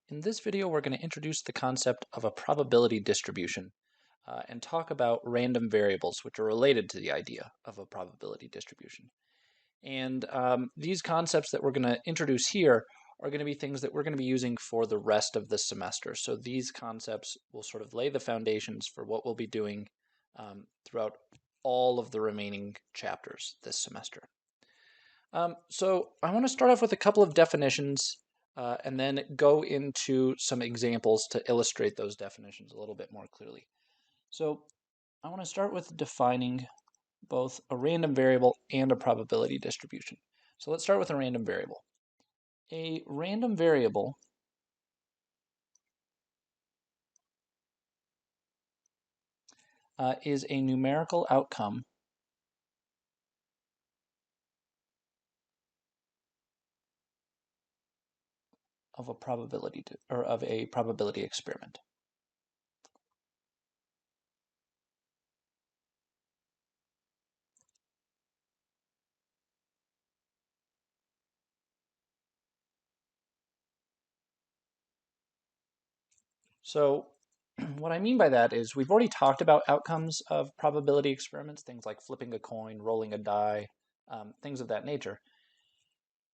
In this video, we're going to introduce the concept of a probability distribution and talk about random variables, which are related to the idea of a probability distribution. And these concepts that we're going to introduce here are going to be things that we're going to be using for the rest of the semester. So these concepts will sort of lay the foundations for what we'll be doing throughout all of the remaining chapters this semester. So I want to start off with a couple of definitions and then go into some examples to illustrate those definitions a little bit more clearly. So I want to start with defining both a random variable and a probability distribution. So let's start with a random variable. A random variable is a numerical outcome of a probability or of a probability experiment. So what I mean by that is we've already talked about outcomes of probability experiments, things like flipping a coin, rolling a die, things of that nature.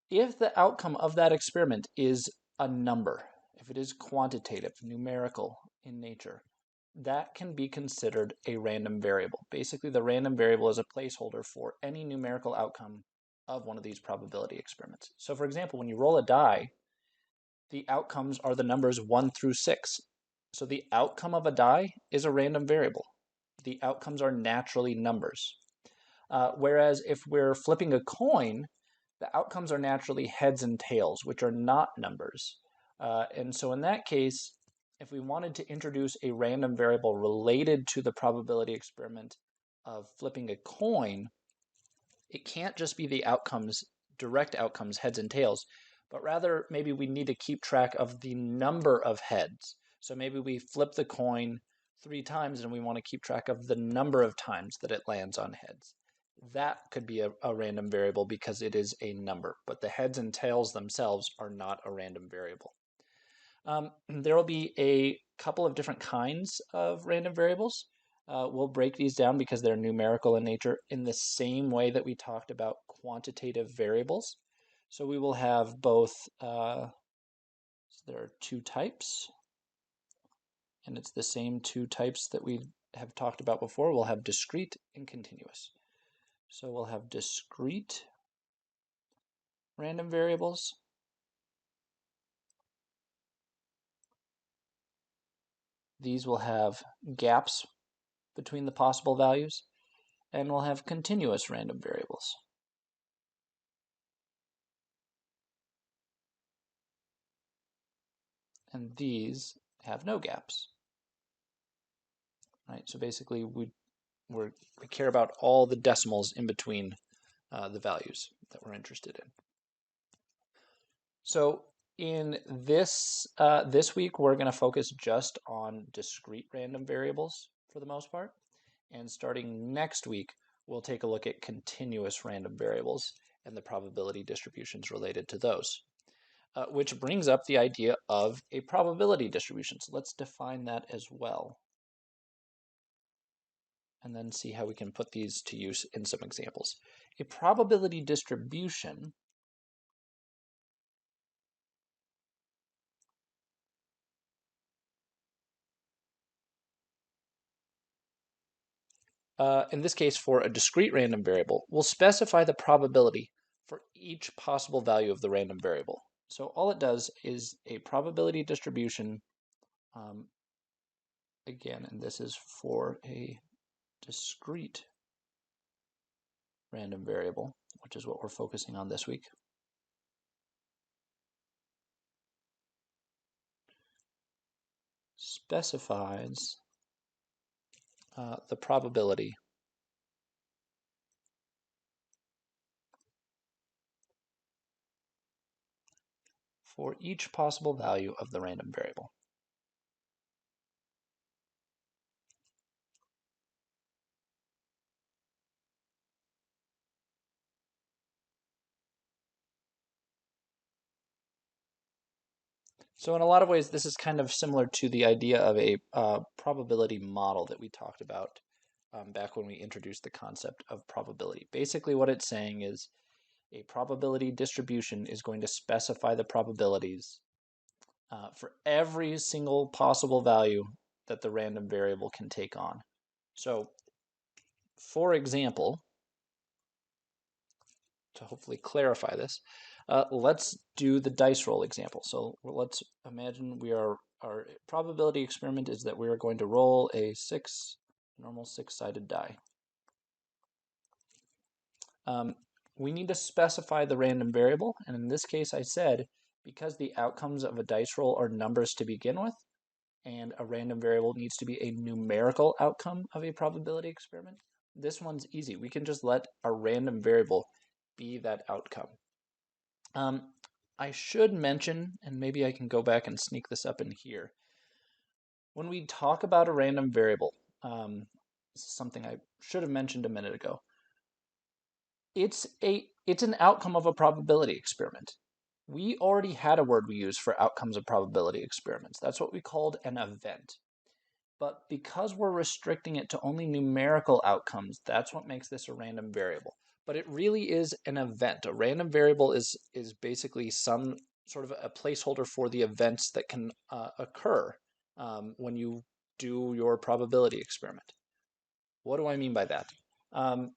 If the outcome of that experiment is a number, if it is quantitative, numerical in nature, that can be considered a random variable. Basically, the random variable is a placeholder for any numerical outcome of one of these probability experiments. So for example, when you roll a die, the outcomes are the numbers 1 through 6. So the outcome of a die is a random variable. The outcomes are naturally numbers. Whereas if we're flipping a coin, the outcomes are naturally heads and tails, which are not numbers. And so in that case, if we wanted to introduce a random variable related to the probability experiment of flipping a coin, it can't just be the outcomes, direct outcomes, heads and tails, but rather maybe we need to keep track of the number of heads. So maybe we flip the coin 3 times and we want to keep track of the number of times that it lands on heads. That could be a random variable because it is a number, but the heads and tails themselves are not a random variable. There will be a couple of different kinds of random variables. We'll break these down because they're numerical in nature in the same way that we talked about quantitative variables. So we will have both, so there are 2 types, and it's the same 2 types that we have talked about before. We'll have discrete and continuous. So we'll have discrete random variables. These will have gaps between the possible values, and we'll have continuous random variables. And these have no gaps. Right? So basically we care about all the decimals in between the values that we're interested in. So in this week, we're going to focus just on discrete random variables for the most part. And starting next week, we'll take a look at continuous random variables and the probability distributions related to those. Which brings up the idea of a probability distribution. So let's define that as well, and then see how we can put these to use in some examples. A probability distribution in this case for a discrete random variable, will specify the probability for each possible value of the random variable. So all it does is a probability distribution, again, and this is for a discrete random variable, which is what we're focusing on this week. Specifies the probability for each possible value of the random variable. So in a lot of ways, this is kind of similar to the idea of a probability model that we talked about back when we introduced the concept of probability. Basically, what it's saying is a probability distribution is going to specify the probabilities for every single possible value that the random variable can take on. So, for example, to hopefully clarify this, let's do the dice roll example. So let's imagine our probability experiment is that we are going to roll a normal six-sided die. We need to specify the random variable, and in this case I said, because the outcomes of a dice roll are numbers to begin with, and a random variable needs to be a numerical outcome of a probability experiment, this one's easy. We can just let a random variable be that outcome. I should mention, and maybe I can go back and sneak this up in here, when we talk about a random variable, this is something I should have mentioned a minute ago, it's an outcome of a probability experiment. We already had a word we used for outcomes of probability experiments. That's what we called an event. But because we're restricting it to only numerical outcomes, that's what makes this a random variable. But it really is an event. A random variable is basically some sort of a placeholder for the events that can occur when you do your probability experiment. What do I mean by that? A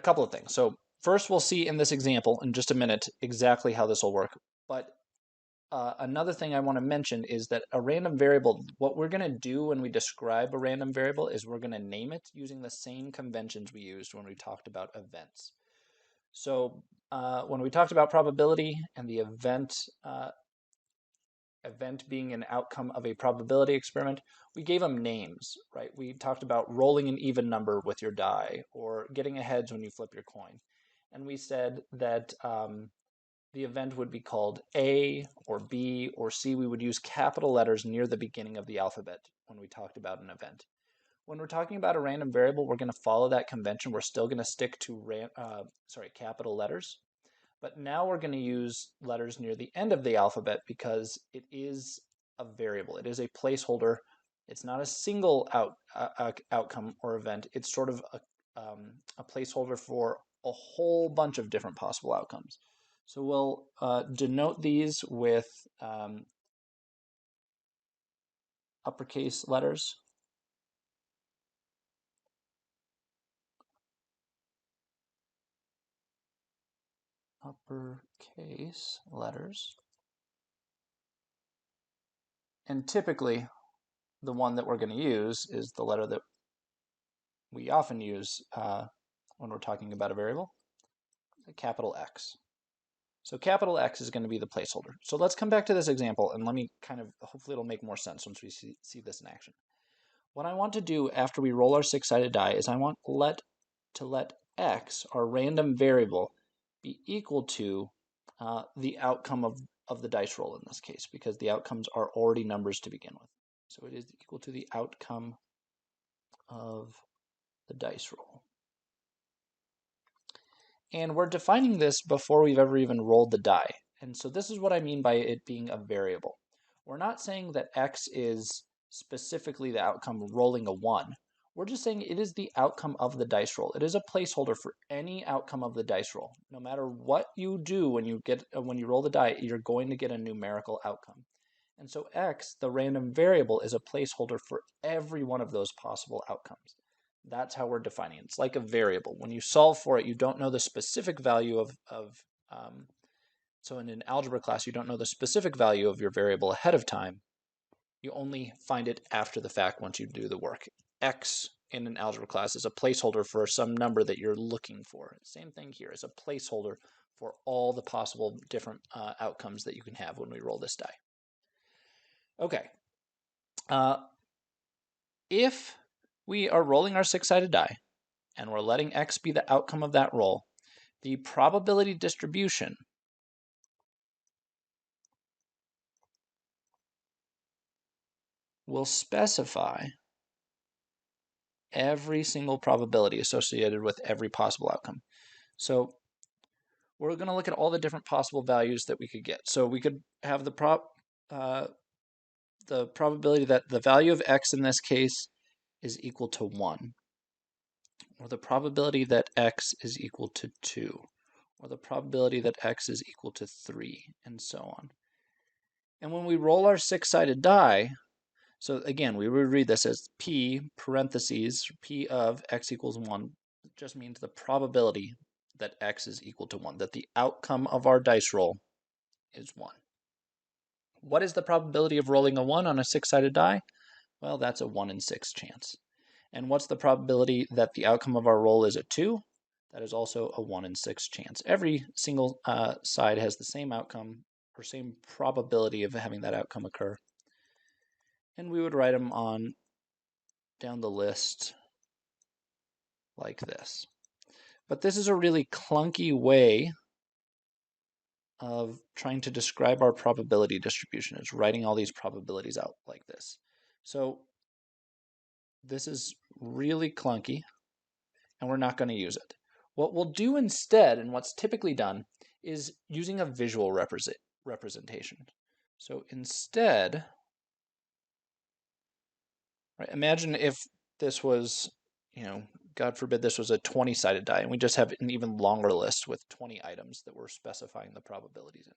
couple of things. So first, we'll see in this example in just a minute exactly how this will work. But another thing I want to mention is that a random variable, what we're going to do when we describe a random variable is we're going to name it using the same conventions we used when we talked about events. So when we talked about probability and the event being an outcome of a probability experiment, we gave them names, right? We talked about rolling an even number with your die or getting a heads when you flip your coin. And we said that the event would be called A or B or C. We would use capital letters near the beginning of the alphabet when we talked about an event. When we're talking about a random variable, we're going to follow that convention. We're still going to stick to capital letters. But now we're going to use letters near the end of the alphabet because it is a variable. It is a placeholder. It's not a single outcome or event. It's sort of a placeholder for a whole bunch of different possible outcomes. So we'll denote these with uppercase letters. Uppercase letters. And typically, the one that we're going to use is the letter that we often use when we're talking about a variable, a capital X. So capital X is going to be the placeholder. So let's come back to this example and let me hopefully it'll make more sense once we see this in action. What I want to do after we roll our six-sided die is I want to let X, our random variable, be equal to the outcome of the dice roll in this case, because the outcomes are already numbers to begin with. So it is equal to the outcome of the dice roll. And we're defining this before we've ever even rolled the die. And so this is what I mean by it being a variable. We're not saying that X is specifically the outcome of rolling a 1. We're just saying it is the outcome of the dice roll. It is a placeholder for any outcome of the dice roll. No matter what you do when you roll the die, you're going to get a numerical outcome. And so X, the random variable, is a placeholder for every one of those possible outcomes. That's how we're defining it. It's like a variable. When you solve for it, you don't know the specific value so in an algebra class, you don't know the specific value of your variable ahead of time. You only find it after the fact once you do the work. X in an algebra class is a placeholder for some number that you're looking for. Same thing here, is a placeholder for all the possible different outcomes that you can have when we roll this die. Okay. If we are rolling our six-sided die and we're letting X be the outcome of that roll, the probability distribution will specify every single probability associated with every possible outcome. So we're going to look at all the different possible values that we could get. So we could have the probability that the value of x in this case is equal to 1, or the probability that x is equal to 2, or the probability that x is equal to 3, and so on. And when we roll our six-sided die, so again, we would read this as p parentheses p of x equals 1. It just means the probability that x is equal to 1, that the outcome of our dice roll is 1. What is the probability of rolling a 1 on a six-sided die? Well, that's a 1 in 6 chance. And what's the probability that the outcome of our roll is a 2? That is also a 1 in 6 chance. Every single side has the same outcome or same probability of having that outcome occur. And we would write them on down the list like this. But this is a really clunky way of trying to describe our probability distribution, is writing all these probabilities out like this. So this is really clunky, and we're not going to use it. What we'll do instead, and what's typically done, is using a visual representation. So instead, right, imagine if this was, God forbid this was a 20-sided die, and we just have an even longer list with 20 items that we're specifying the probabilities in.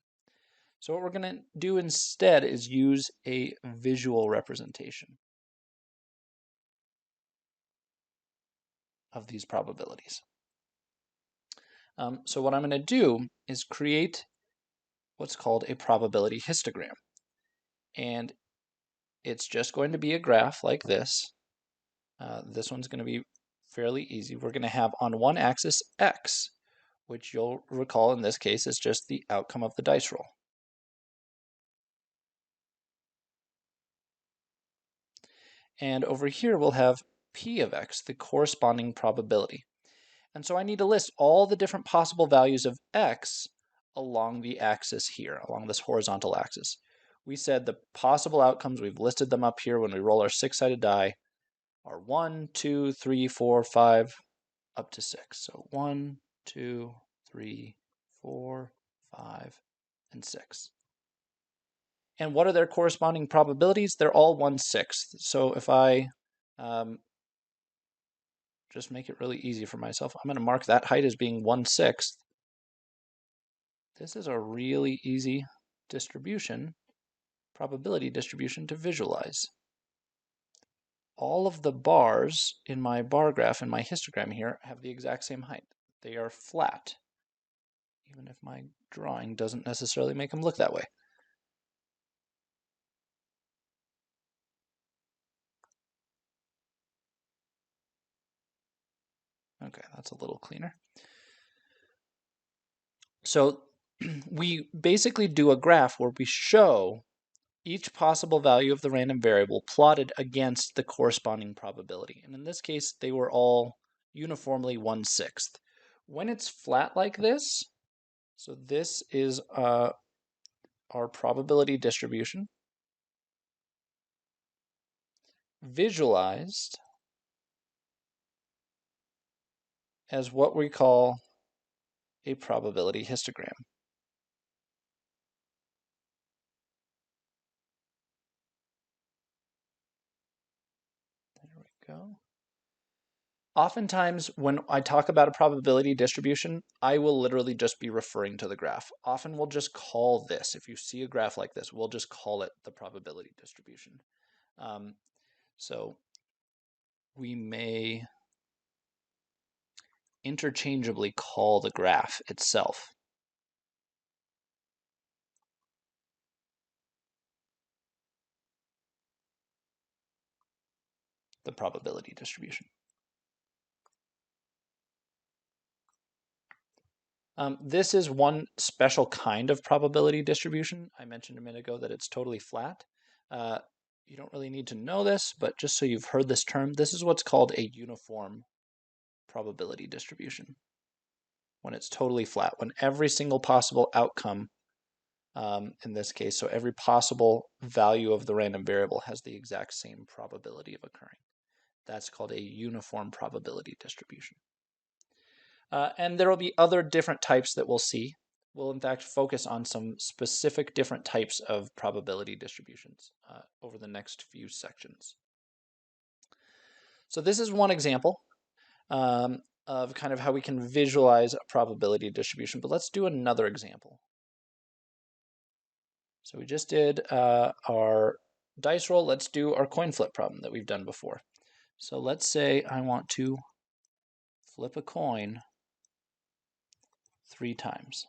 So what we're going to do instead is use a visual representation of these probabilities. So what I'm going to do is create what's called a probability histogram. And it's just going to be a graph like this. This one's going to be fairly easy. We're going to have on one axis x, which you'll recall in this case is just the outcome of the dice roll. And over here we'll have p of x, the corresponding probability. And so I need to list all the different possible values of x along the axis here, along this horizontal axis. We said the possible outcomes, we've listed them up here when we roll our six-sided die, are 1, 2, 3, 4, 5, up to 6. So 1, 2, 3, 4, 5, and 6. And what are their corresponding probabilities? They're all 1/6. So if I just make it really easy for myself, I'm going to mark that height as being 1/6. This is a really easy distribution, probability distribution to visualize. All of the bars in my bar graph in my histogram here have the exact same height. They are flat, even if my drawing doesn't necessarily make them look that way. Okay, that's a little cleaner. So we basically do a graph where we show each possible value of the random variable plotted against the corresponding probability. And in this case, they were all uniformly 1/6. When it's flat like this, so this is our probability distribution, visualized as what we call a probability histogram. There we go. Oftentimes, when I talk about a probability distribution, I will literally just be referring to the graph. Often we'll just call this, if you see a graph like this, we'll just call it the probability distribution. So we may interchangeably call the graph itself the probability distribution. This is one special kind of probability distribution. I mentioned a minute ago that it's totally flat. You don't really need to know this, but just so you've heard this term, this is what's called a uniform probability distribution. When it's totally flat, when every single possible outcome, in this case, so every possible value of the random variable has the exact same probability of occurring. That's called a uniform probability distribution. And there will be other different types that we'll see. We'll in fact focus on some specific different types of probability distributions over the next few sections. So this is one example of kind of how we can visualize a probability distribution, but let's do another example. So we just did our dice roll. Let's do our coin flip problem that we've done before. So let's say I want to flip a coin 3 times.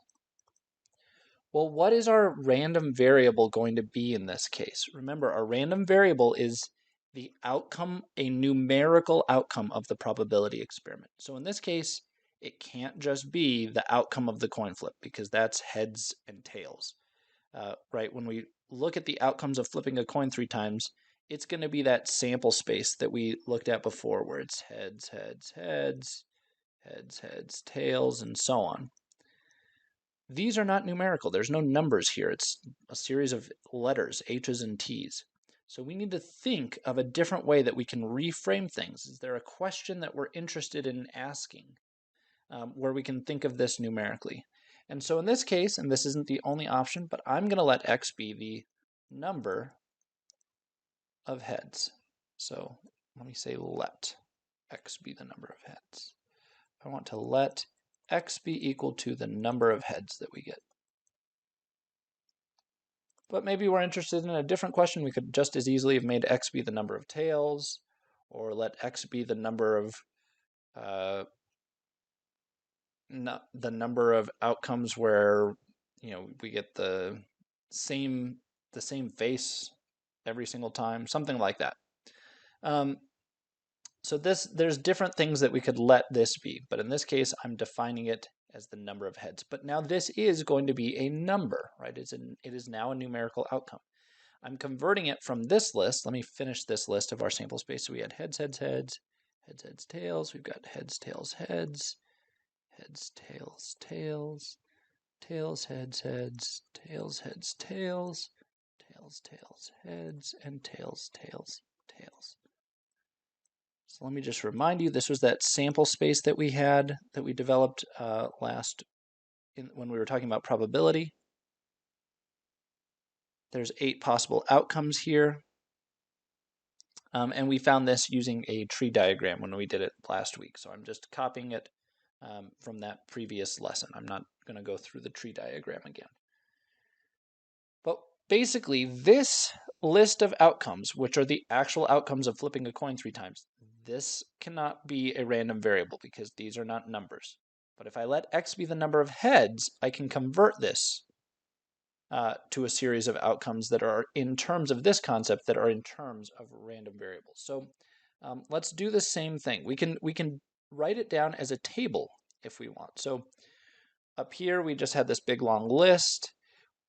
Well, what is our random variable going to be in this case? Remember, our random variable is the outcome, a numerical outcome of the probability experiment. So in this case, it can't just be the outcome of the coin flip because that's heads and tails. Right? When we look at the outcomes of flipping a coin 3 times, it's going to be that sample space that we looked at before where it's heads, heads, heads, heads, heads, tails, and so on. These are not numerical. There's no numbers here. It's a series of letters, H's and T's. So we need to think of a different way that we can reframe things. Is there a question that we're interested in asking where we can think of this numerically? And so in this case, and this isn't the only option, but I'm going to let x be the number of heads. So let me say let x be the number of heads. I want to let x be equal to the number of heads that we get. But maybe we're interested in a different question. We could just as easily have made x be the number of tails, or let x be the number of the number of outcomes where we get the same face every single time, something like that. So there's different things that we could let this be, but in this case, I'm defining it as the number of heads. But now this is going to be a number, right? It is now a numerical outcome. I'm converting it from this list. Let me finish this list of our sample space. So we had heads, heads, heads, heads, heads, tails. We've got heads, tails, heads, heads, tails, tails, tails, heads, heads, tails, heads, tails, tails, tails, heads, and tails, tails, tails. So let me just remind you, this was that sample space that we had, that we developed when we were talking about probability. There's 8 possible outcomes here. And we found this using a tree diagram when we did it last week. So I'm just copying it from that previous lesson. I'm not going to go through the tree diagram again. But basically, this list of outcomes, which are the actual outcomes of flipping a coin 3 times, this cannot be a random variable because these are not numbers. But if I let x be the number of heads, I can convert this to a series of outcomes that are in terms of this concept, that are in terms of random variables. So let's do the same thing. We can write it down as a table if we want. So up here we just had this big long list.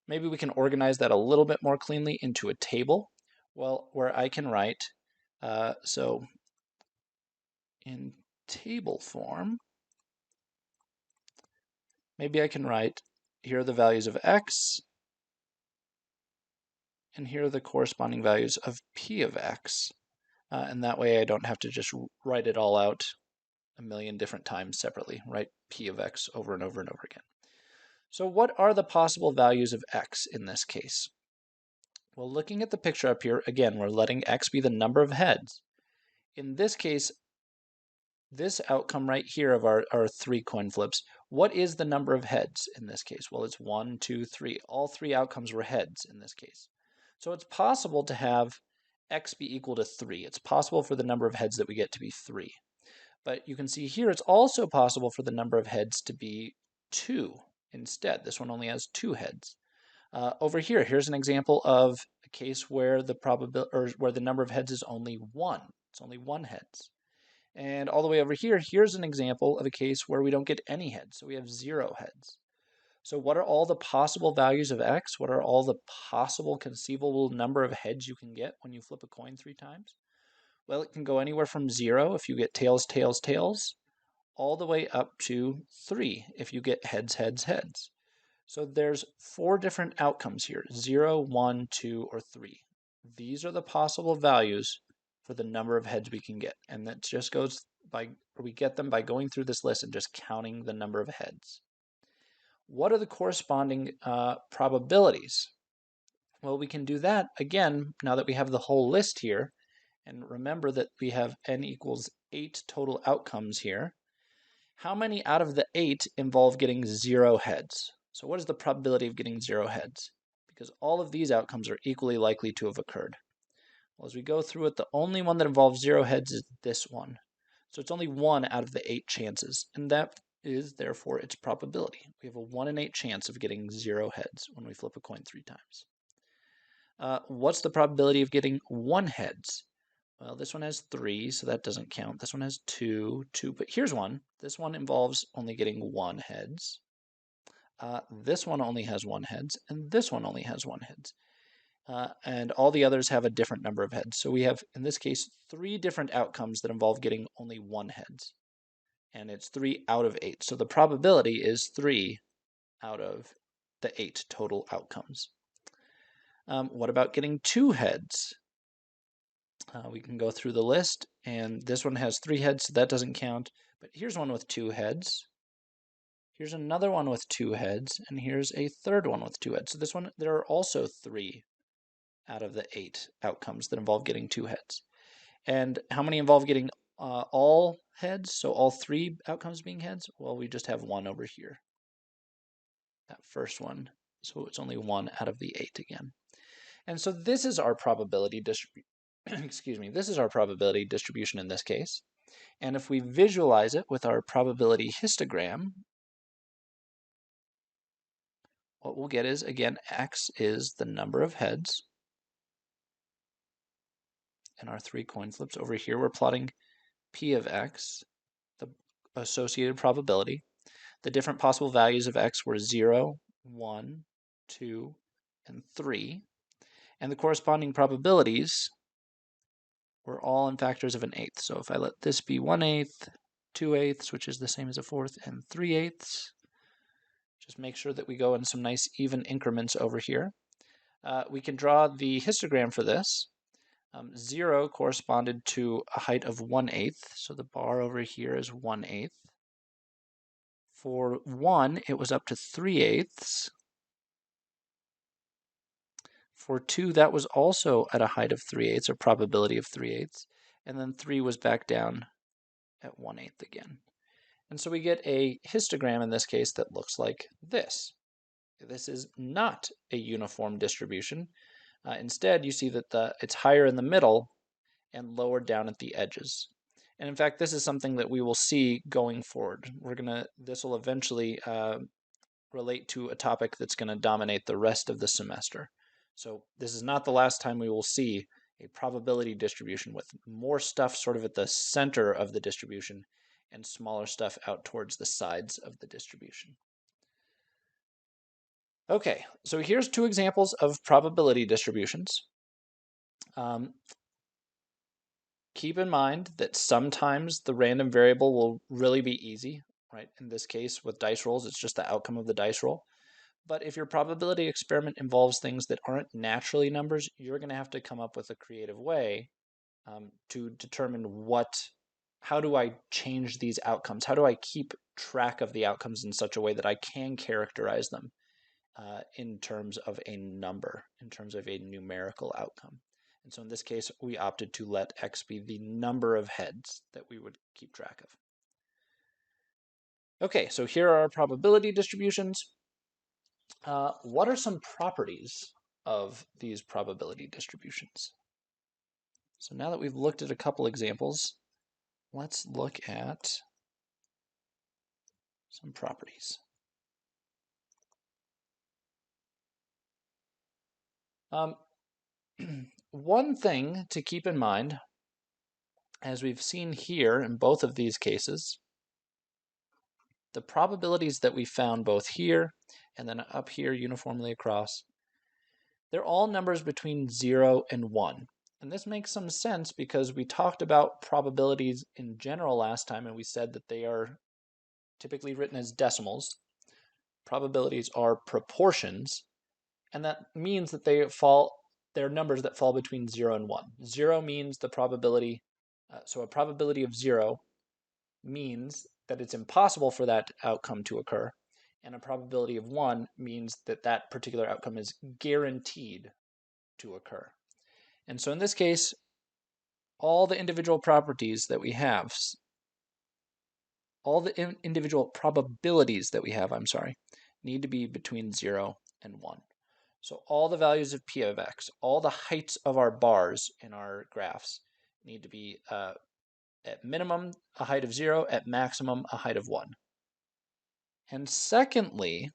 Maybe we can organize that a little bit more cleanly into a table. Well, where I can write, so in table form, maybe I can write, here are the values of x, and here are the corresponding values of p of x. And that way I don't have to just write it all out a million different times separately, write p of x over and over and over again. So what are the possible values of x in this case? Well, looking at the picture up here, again, we're letting x be the number of heads. In this case, this outcome right here of our 3 coin flips, what is the number of heads in this case? Well, it's 1, 2, 3. All 3 outcomes were heads in this case. So it's possible to have x be equal to 3. It's possible for the number of heads that we get to be 3. But you can see here it's also possible for the number of heads to be 2 instead. This one only has 2 heads. Over here, here's an example of a case where where the number of heads is only 1. It's only 1 heads. And all the way over here, here's an example of a case where we don't get any heads, so we have 0 heads. So what are all the possible values of x? What are all the possible conceivable number of heads you can get when you flip a coin 3 times? Well, it can go anywhere from 0 if you get tails, tails, tails, all the way up to 3 if you get heads, heads, heads. So there's 4 different outcomes here, 0, 1, 2, or 3. These are the possible values for the number of heads we can get. And that just goes we get them by going through this list and just counting the number of heads. What are the corresponding probabilities? Well, we can do that again now that we have the whole list here. And remember that we have n equals 8 total outcomes here. How many out of the 8 involve getting 0 heads? So what is the probability of getting 0 heads? Because all of these outcomes are equally likely to have occurred. Well, as we go through it, the only one that involves 0 heads is this one. So it's only 1 out of the 8 chances, and that is therefore its probability. We have a 1 in 8 chance of getting 0 heads when we flip a coin 3 times. What's the probability of getting 1 heads? Well, this one has 3, so that doesn't count. This one has 2, but here's one. This one involves only getting 1 heads. This one only has 1 heads, and this one only has 1 heads. And all the others have a different number of heads. So we have, in this case, 3 different outcomes that involve getting only 1 heads. And it's 3 out of 8. So the probability is 3 out of the 8 total outcomes. What about getting 2 heads? We can go through the list, and this one has 3 heads, so that doesn't count. But here's one with 2 heads. Here's another one with 2 heads, and here's a third one with 2 heads. So this one, there are also 3 out of the 8 outcomes that involve getting 2 heads. And how many involve getting all heads? So all 3 outcomes being heads? Well, we just have 1 over here. That first one. So it's only 1 out of the 8 again. And so this is our probability distribution. Excuse me. This is our probability distribution in this case. And if we visualize it with our probability histogram, what we'll get is, again, x is the number of heads. And our 3 coin flips. Over here, we're plotting p of x, the associated probability. The different possible values of x were 0, 1, 2, and 3. And the corresponding probabilities were all in factors of an eighth. So if I let this be 1/8, 2/8, which is the same as a fourth, and 3/8, just make sure that we go in some nice even increments over here. We can draw the histogram for this. 0 corresponded to a height of 1/8, so the bar over here is 1/8. For 1, it was up to 3/8. For 2, that was also at a height of 3/8, or probability of 3/8. And then 3 was back down at 1/8 again. And so we get a histogram in this case that looks like this. This is not a uniform distribution. Instead, you see that it's higher in the middle and lower down at the edges. And in fact, this is something that we will see going forward. This will eventually relate to a topic that's going to dominate the rest of the semester. So this is not the last time we will see a probability distribution with more stuff sort of at the center of the distribution and smaller stuff out towards the sides of the distribution. Okay, so here's 2 examples of probability distributions. Keep in mind that sometimes the random variable will really be easy, right? In this case, with dice rolls, it's just the outcome of the dice roll. But if your probability experiment involves things that aren't naturally numbers, you're going to have to come up with a creative way to determine how do I change these outcomes? How do I keep track of the outcomes in such a way that I can characterize them in terms of a number, in terms of a numerical outcome? And so in this case, we opted to let x be the number of heads that we would keep track of. Okay, so here are our probability distributions. What are some properties of these probability distributions? So now that we've looked at a couple examples, let's look at some properties. One thing to keep in mind, as we've seen here in both of these cases, the probabilities that we found both here and then up here uniformly across, they're all numbers between 0 and 1. And this makes some sense because we talked about probabilities in general last time, and we said that they are typically written as decimals. Probabilities are proportions, and that means that they're numbers that fall between 0 and 1. 0 means the probability, so a probability of 0 means that it's impossible for that outcome to occur, and a probability of 1 means that that particular outcome is guaranteed to occur. And so in this case, all the individual properties that we have, all the individual probabilities that we have, need to be between 0 and 1. So all the values of p of x, all the heights of our bars in our graphs need to be at minimum a height of 0, at maximum a height of 1. And secondly,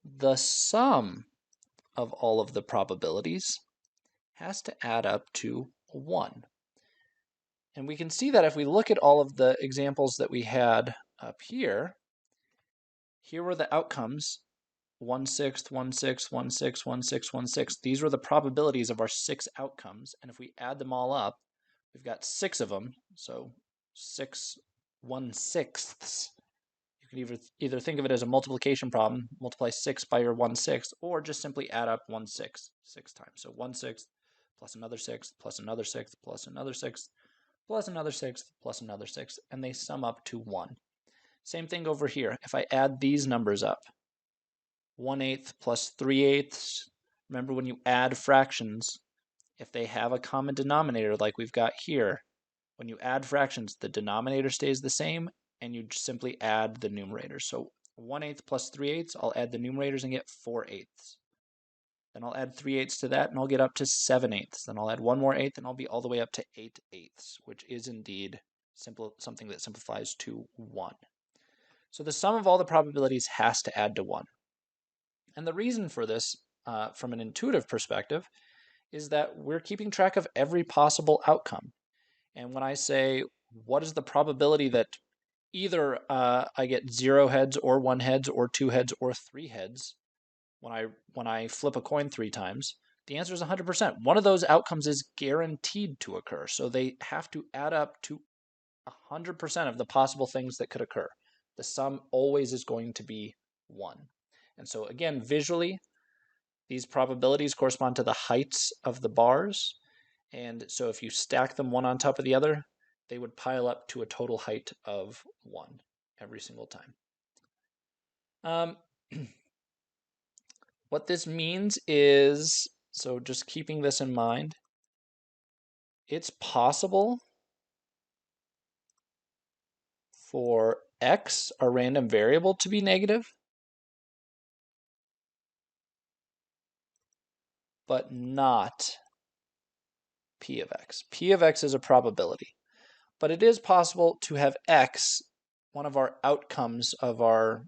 the sum of all of the probabilities has to add up to 1. And we can see that if we look at all of the examples that we had up here, here were the outcomes, 1/6, 1/6, 1/6, 1/6, 1/6. These were the probabilities of our 6 outcomes. And if we add them all up, we've got 6 of them, so 6 1/6ths. You can either think of it as a multiplication problem, multiply 6 by your 1/6, or just simply add up 1/6 6 times. So 1/6 plus another 6 plus another 6 plus another 6 plus another 6 plus another 6, and they sum up to 1. Same thing over here. If I add these numbers up, 1/8 plus 3/8, remember when you add fractions, if they have a common denominator like we've got here, when you add fractions, the denominator stays the same, and you simply add the numerators. So 1/8 plus 3/8, I'll add the numerators and get 4/8. Then I'll add 3/8 to that, and I'll get up to 7/8. Then I'll add one more eighth, and I'll be all the way up to 8/8, which is indeed something that simplifies to 1. So the sum of all the probabilities has to add to 1. And the reason for this, from an intuitive perspective, is that we're keeping track of every possible outcome. And when I say, what is the probability that either I get 0 heads or 1 heads or 2 heads or 3 heads when I flip a coin 3 times, the answer is 100%. One of those outcomes is guaranteed to occur. So they have to add up to 100% of the possible things that could occur. The sum always is going to be 1. And so again, visually, these probabilities correspond to the heights of the bars. And so if you stack them one on top of the other, they would pile up to a total height of 1 every single time. What this means is, so just keeping this in mind, it's possible for x, our random variable, to be negative, but not p of x. P of x is a probability, but it is possible to have x, one of our outcomes of our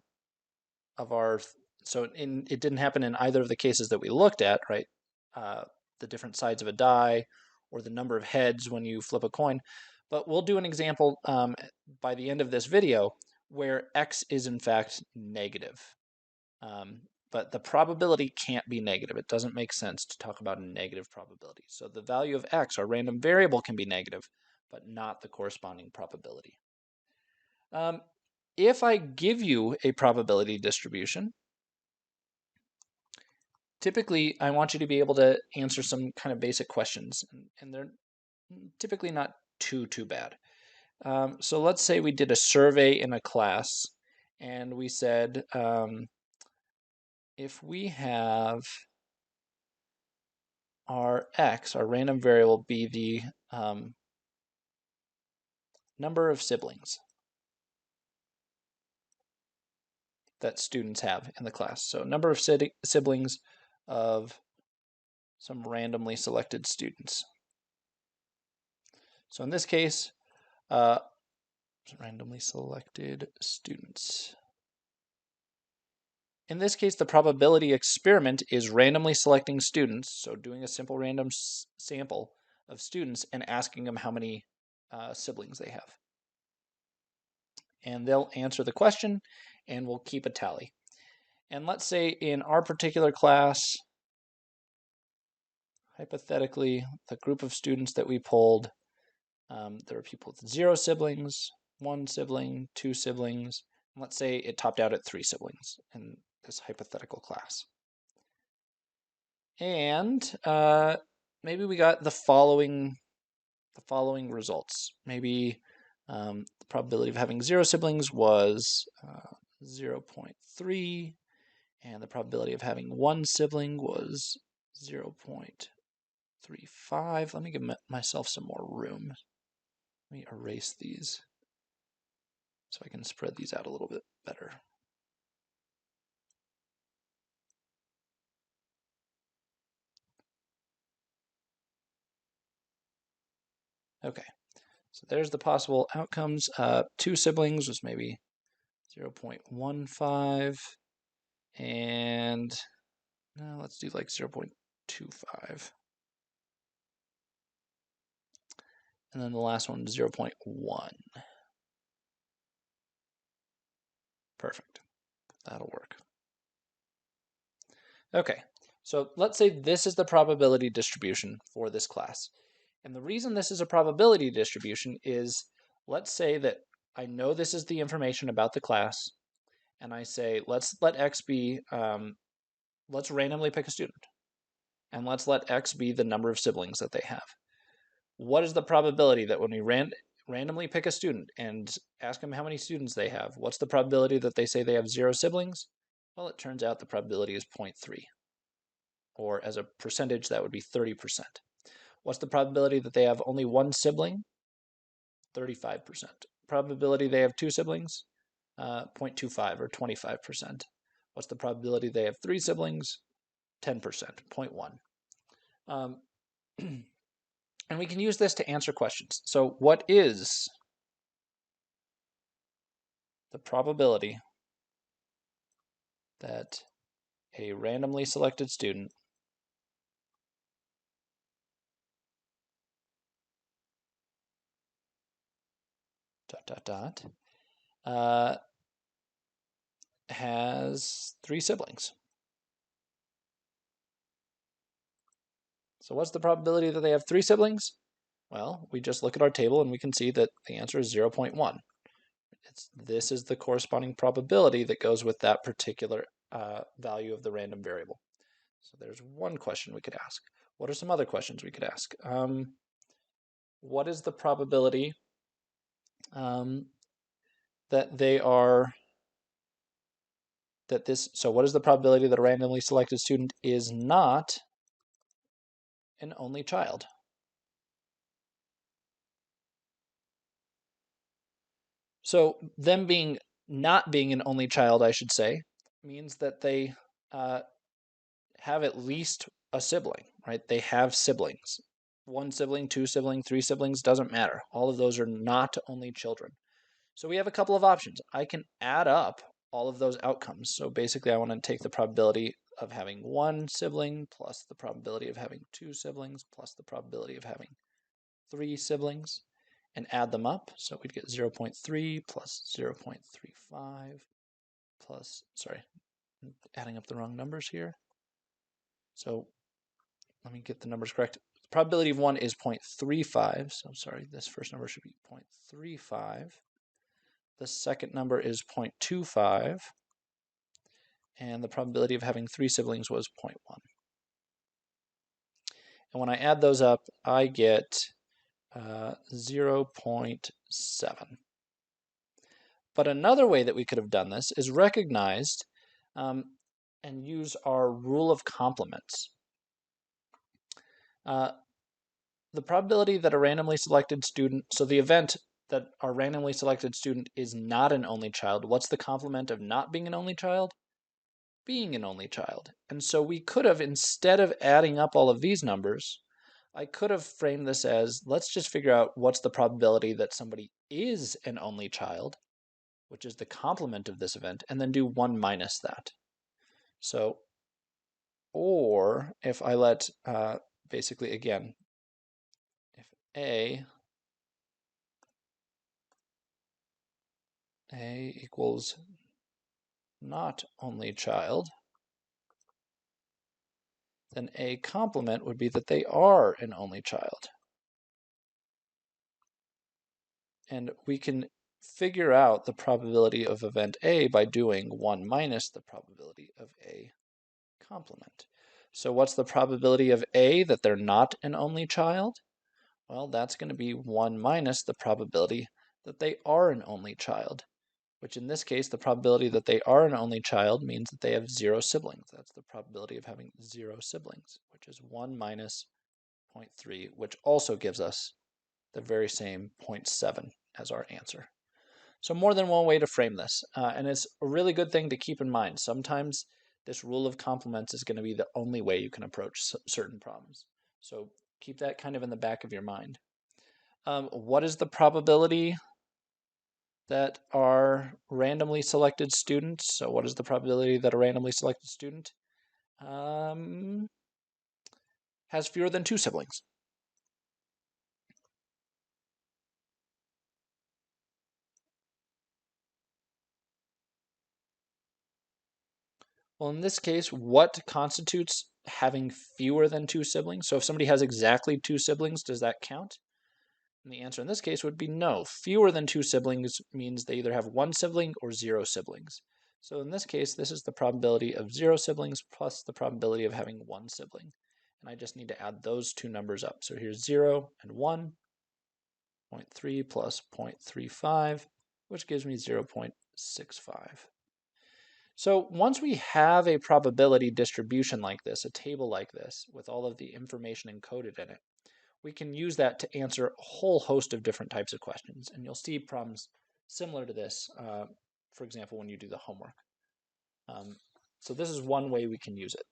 so it didn't happen in either of the cases that we looked at, right? The different sides of a die or the number of heads when you flip a coin. But we'll do an example by the end of this video where x is in fact negative. But the probability can't be negative. It doesn't make sense to talk about a negative probability. So the value of x, our random variable, can be negative, but not the corresponding probability. If I give you a probability distribution, typically I want you to be able to answer some kind of basic questions, and they're typically not too bad. So let's say we did a survey in a class, and we said, if we have our x, our random variable, be the number of siblings that students have in the class. So number of siblings of some randomly selected students. So in this case, randomly selected students. In this case, the probability experiment is randomly selecting students, so doing a simple random sample of students and asking them how many siblings they have. And they'll answer the question, and we'll keep a tally. And let's say in our particular class, hypothetically, the group of students that we pulled, there were people with 0 siblings, 1 sibling, 2 siblings. And let's say it topped out at 3 siblings in this hypothetical class. And maybe we got the following results. Maybe The probability of having 0 siblings was 0.3, and the probability of having 1 sibling was 0.35. Let me give myself some more room. Let me erase these so I can spread these out a little bit better. Okay, so there's the possible outcomes. 2 siblings was maybe 0.15, and now let's do like 0.25. And then the last one, 0.1. Perfect. That'll work. Okay, so let's say this is the probability distribution for this class. And the reason this is a probability distribution is, let's say that I know this is the information about the class, and I say, let's let X be, let's randomly pick a student, and let's let X be the number of siblings that they have. What is the probability that when we randomly pick a student and ask them how many students they have, what's the probability that they say they have 0 siblings? Well, it turns out the probability is 0.3, or as a percentage, that would be 30%. What's the probability that they have only 1 sibling? 35%. Probability they have 2 siblings? 0.25 or 25%. What's the probability they have 3 siblings? 10%, 0.1. And we can use this to answer questions. So what is the probability that a randomly selected student has 3 siblings? So what's the probability that they have 3 siblings? Well, we just look at our table and we can see that the answer is 0.1. This is the corresponding probability that goes with that particular value of the random variable. So there's one question we could ask. What are some other questions we could ask? What is the probability that they are, so what is the probability that a randomly selected student is not an only child? So them not being an only child, I should say, means that they have at least a sibling, right? They have siblings. 1 sibling, 2 siblings, 3 siblings, doesn't matter. All of those are not only children. So we have a couple of options. I can add up all of those outcomes. So basically I want to take the probability of having 1 sibling plus the probability of having 2 siblings plus the probability of having 3 siblings and add them up. So we'd get 0.3 plus 0.35 plus, sorry, I'm adding up the wrong numbers here. So let me get the numbers correct. The probability of 1 is 0.35. So sorry, this first number should be 0.35. The second number is 0.25. And the probability of having 3 siblings was 0.1. And when I add those up, I get 0.7. But another way that we could have done this is recognized and use our rule of complements. The probability that a randomly selected student, so the event that our randomly selected student is not an only child, what's the complement of not being an only child? Being an only child. And so we could have, instead of adding up all of these numbers, I could have framed this as, let's just figure out what's the probability that somebody is an only child, which is the complement of this event, and then do 1 minus that. So, or if I let, basically again, if A equals not only child, then A complement would be that they are an only child. And we can figure out the probability of event A by doing 1 minus the probability of A complement. So what's the probability of A that they're not an only child? Well, that's going to be 1 minus the probability that they are an only child, which in this case, the probability that they are an only child means that they have 0 siblings. That's the probability of having 0 siblings, which is 1 minus 0.3, which also gives us the very same 0.7 as our answer. So more than one way to frame this, and it's a really good thing to keep in mind. Sometimes this rule of complements is going to be the only way you can approach certain problems. So keep that kind of in the back of your mind. What is the probability that are randomly selected students? So what is the probability that a randomly selected student has fewer than 2 siblings? Well, in this case, what constitutes having fewer than 2 siblings? So if somebody has exactly 2 siblings, does that count? And the answer in this case would be no. Fewer than 2 siblings means they either have 1 sibling or 0 siblings. So in this case, this is the probability of 0 siblings plus the probability of having 1 sibling. And I just need to add those two numbers up. So here's 0 and 1, 0.3 plus 0.35, which gives me 0.65. So once we have a probability distribution like this, a table like this, with all of the information encoded in it, we can use that to answer a whole host of different types of questions. And you'll see problems similar to this, for example, when you do the homework. So this is one way we can use it.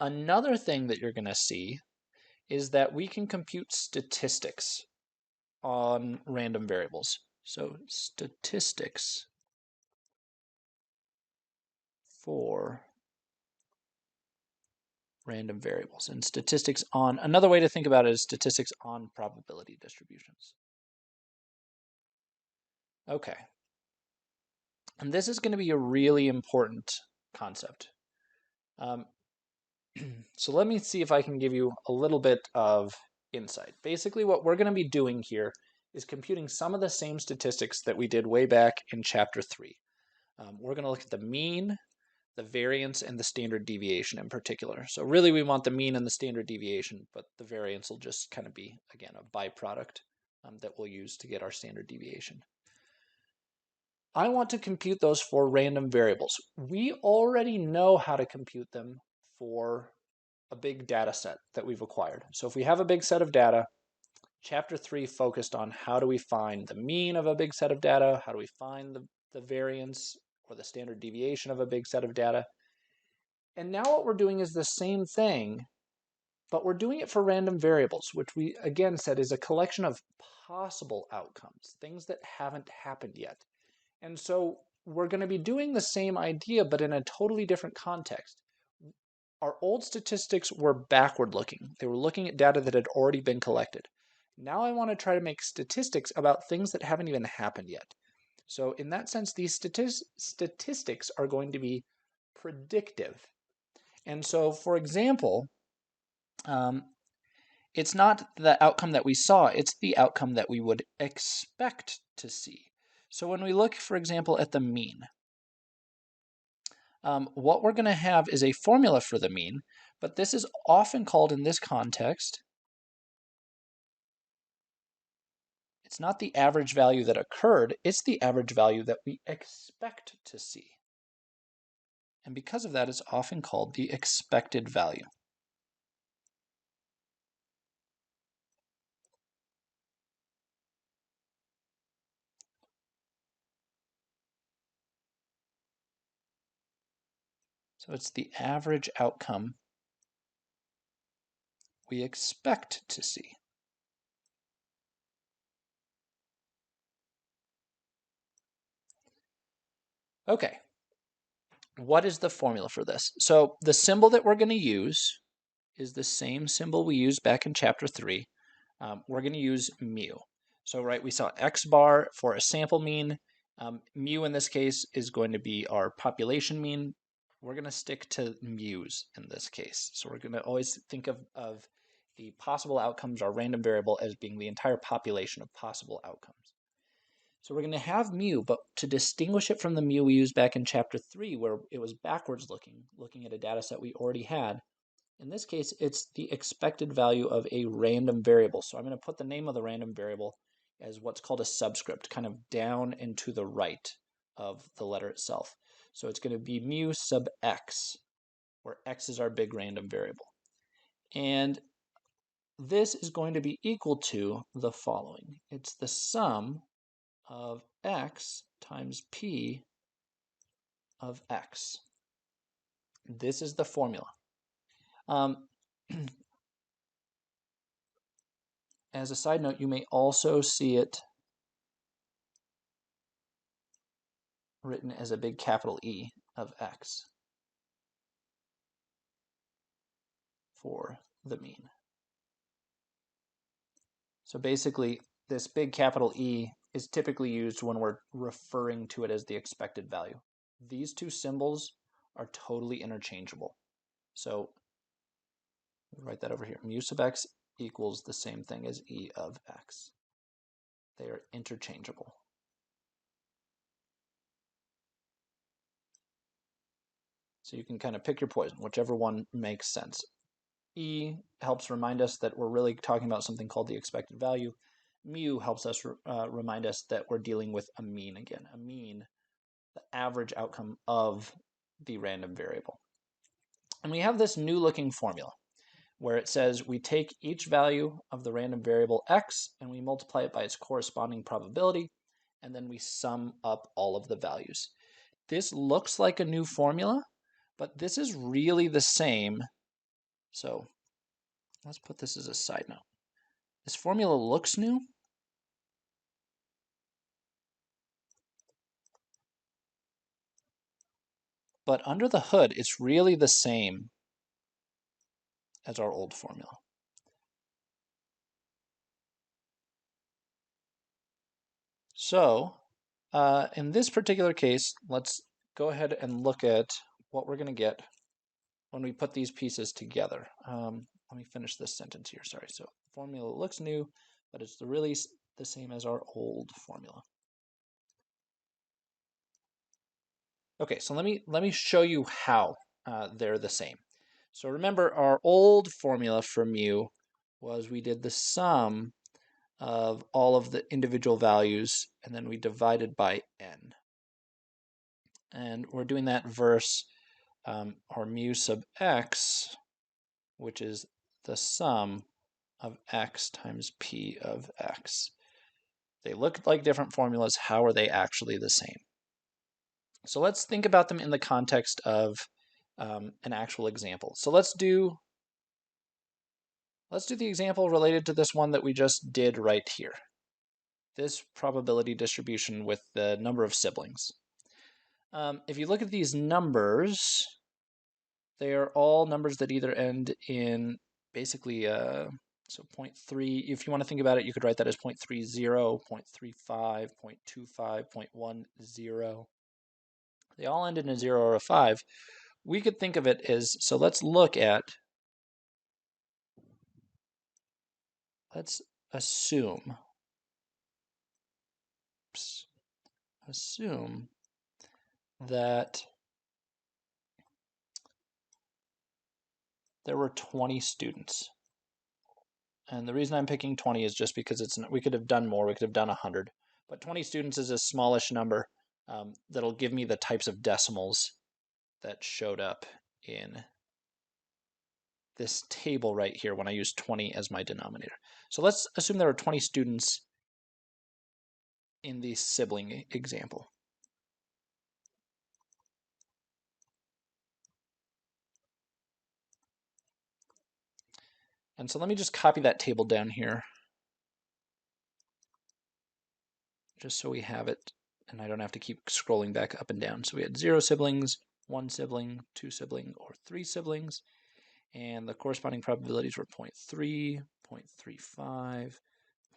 Another thing that you're going to see is that we can compute statistics on random variables. So statistics for random variables. And statistics on, another way to think about it is statistics on probability distributions. Okay. And this is going to be a really important concept. So let me see if I can give you a little bit of insight. Basically, what we're going to be doing here is computing some of the same statistics that we did way back in Chapter 3. We're going to look at the mean, the variance, and the standard deviation in particular. So really we want the mean and the standard deviation, but the variance will just kind of be, again, a byproduct that we'll use to get our standard deviation. I want to compute those for random variables. We already know how to compute them for a big data set that we've acquired. So if we have a big set of data, Chapter 3 focused on how do we find the mean of a big set of data, how do we find the variance or the standard deviation of a big set of data. And now what we're doing is the same thing, but we're doing it for random variables, which we again said is a collection of possible outcomes, things that haven't happened yet. And so we're going to be doing the same idea, but in a totally different context. Our old statistics were backward looking. They were looking at data that had already been collected. Now I want to try to make statistics about things that haven't even happened yet. So in that sense, these statistics are going to be predictive. And so, for example, it's not the outcome that we saw, it's the outcome that we would expect to see. So when we look, for example, at the mean, what we're going to have is a formula for the mean, but this is often called in this context, it's not the average value that occurred, it's the average value that we expect to see. And because of that, it's often called the expected value. So it's the average outcome we expect to see. Okay, what is the formula for this? So the symbol that we're going to use is the same symbol we used back in Chapter 3. We're going to use mu. So right, we saw x bar for a sample mean. Mu in this case is going to be our population mean. We're going to stick to mu's in this case. So we're going to always think of the possible outcomes, our random variable, as being the entire population of possible outcomes. So we're going to have mu, but to distinguish it from the mu we used back in Chapter 3, where it was backwards looking at a data set we already had, in this case, it's the expected value of a random variable. So I'm going to put the name of the random variable as what's called a subscript, kind of down and to the right of the letter itself. So it's going to be mu sub x, where x is our big random variable. And this is going to be equal to the following. It's the sum of x times p of x. This is the formula. As a side note, you may also see it written as a big capital E of x for the mean. So basically, this big capital E is typically used when we're referring to it as the expected value. These two symbols are totally interchangeable. So write that over here. Mu sub x equals the same thing as E of x. They are interchangeable. So you can kind of pick your poison, whichever one makes sense. E helps remind us that we're really talking about something called the expected value. Mu helps us remind us that we're dealing with a mean again. A mean, the average outcome of the random variable. And we have this new looking formula where it says we take each value of the random variable x and we multiply it by its corresponding probability, and then we sum up all of the values. This looks like a new formula, but this is really the same. So let's put this as a side note. This formula looks new, but under the hood, it's really the same as our old formula. So in this particular case, let's go ahead and look at what we're going to get when we put these pieces together. Let me finish this sentence here. Sorry. So formula looks new, but it's really the same as our old formula. Okay, so let me show you how they're the same. So remember, our old formula for mu was we did the sum of all of the individual values, and then we divided by n. And we're doing that versus our mu sub x, which is the sum of x times p of x. They look like different formulas. How are they actually the same? So let's think about them in the context of an actual example. So let's do the example related to this one that we just did right here. This probability distribution with the number of siblings. If you look at these numbers, they are all numbers that either end in basically so 0.3. If you want to think about it, you could write that as 0.30, 0.35, 0.25, 0.10. They all end in a 0 or a 5. We could think of it as, so let's assume that there were 20 students. And the reason I'm picking 20 is just because we could have done more, we could have done 100. But 20 students is a smallish number that'll give me the types of decimals that showed up in this table right here when I use 20 as my denominator. So let's assume there were 20 students in the sibling example. And so let me just copy that table down here, just so we have it and I don't have to keep scrolling back up and down. So we had 0 siblings, 1 sibling, 2 sibling, or 3 siblings, and the corresponding probabilities were 0.3, 0.35,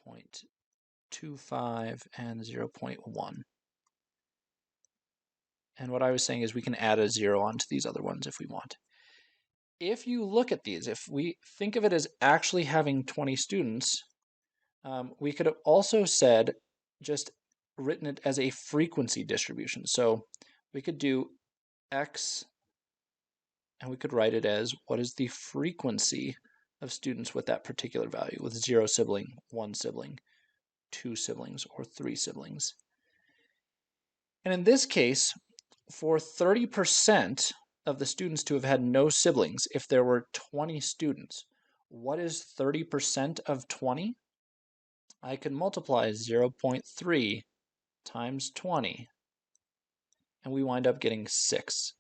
0.25, and 0.1. And what I was saying is we can add a 0 onto these other ones if we want. If you look at these, if we think of it as actually having 20 students, we could have also said, just written it as a frequency distribution. So we could do x, and we could write it as what is the frequency of students with that particular value, with 0 sibling, 1 sibling, 2 siblings or 3 siblings. And in this case, for 30% of the students to have had no siblings, if there were 20 students, what is 30% of 20? I can multiply 0.3 times 20, and we wind up getting 6.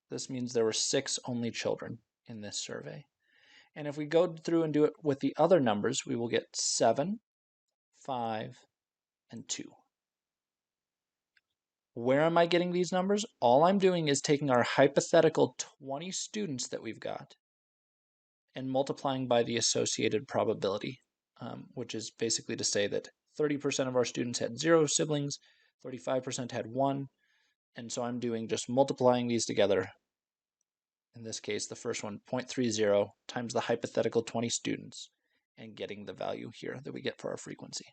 This means there were 6 only children in this survey. And if we go through and do it with the other numbers, we will get 7, 5, and 2. Where am I getting these numbers? All I'm doing is taking our hypothetical 20 students that we've got and multiplying by the associated probability, which is basically to say that 30% of our students had 0 siblings, 35% had 1, and so I'm doing just multiplying these together. In this case, the first one, 0.30 times the hypothetical 20 students, and getting the value here that we get for our frequency.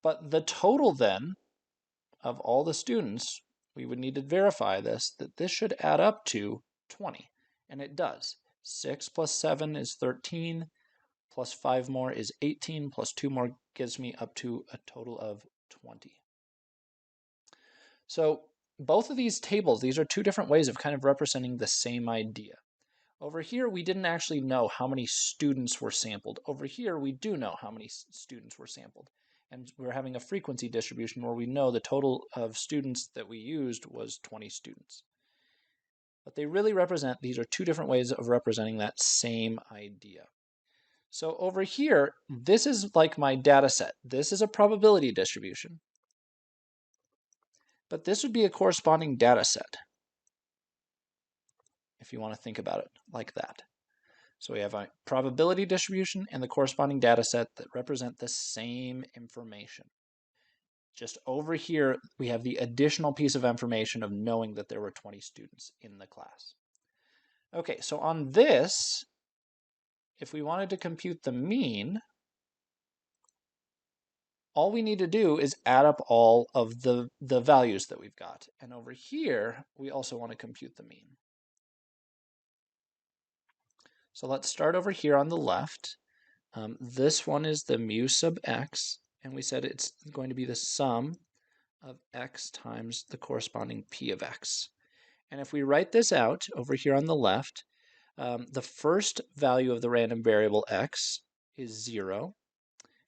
But the total then of all the students, we would need to verify this, that this should add up to 20, and it does. 6 plus 7 is 13, plus 5 more is 18, plus 2 more gives me up to a total of 20. So both of these tables, these are 2 different ways of kind of representing the same idea. Over here, we didn't actually know how many students were sampled. Over here, we do know how many students were sampled. And we're having a frequency distribution where we know the total of students that we used was 20 students. But they really represent, these are 2 different ways of representing that same idea. So over here, this is like my data set. This is a probability distribution. But this would be a corresponding data set, if you want to think about it like that. So we have a probability distribution and the corresponding data set that represent the same information. Just over here, we have the additional piece of information of knowing that there were 20 students in the class. Okay, so on this, if we wanted to compute the mean, all we need to do is add up all of the values that we've got. And over here, we also want to compute the mean. So let's start over here on the left. This one is the mu sub x, and we said it's going to be the sum of x times the corresponding p of x. And if we write this out over here on the left, the first value of the random variable x is 0.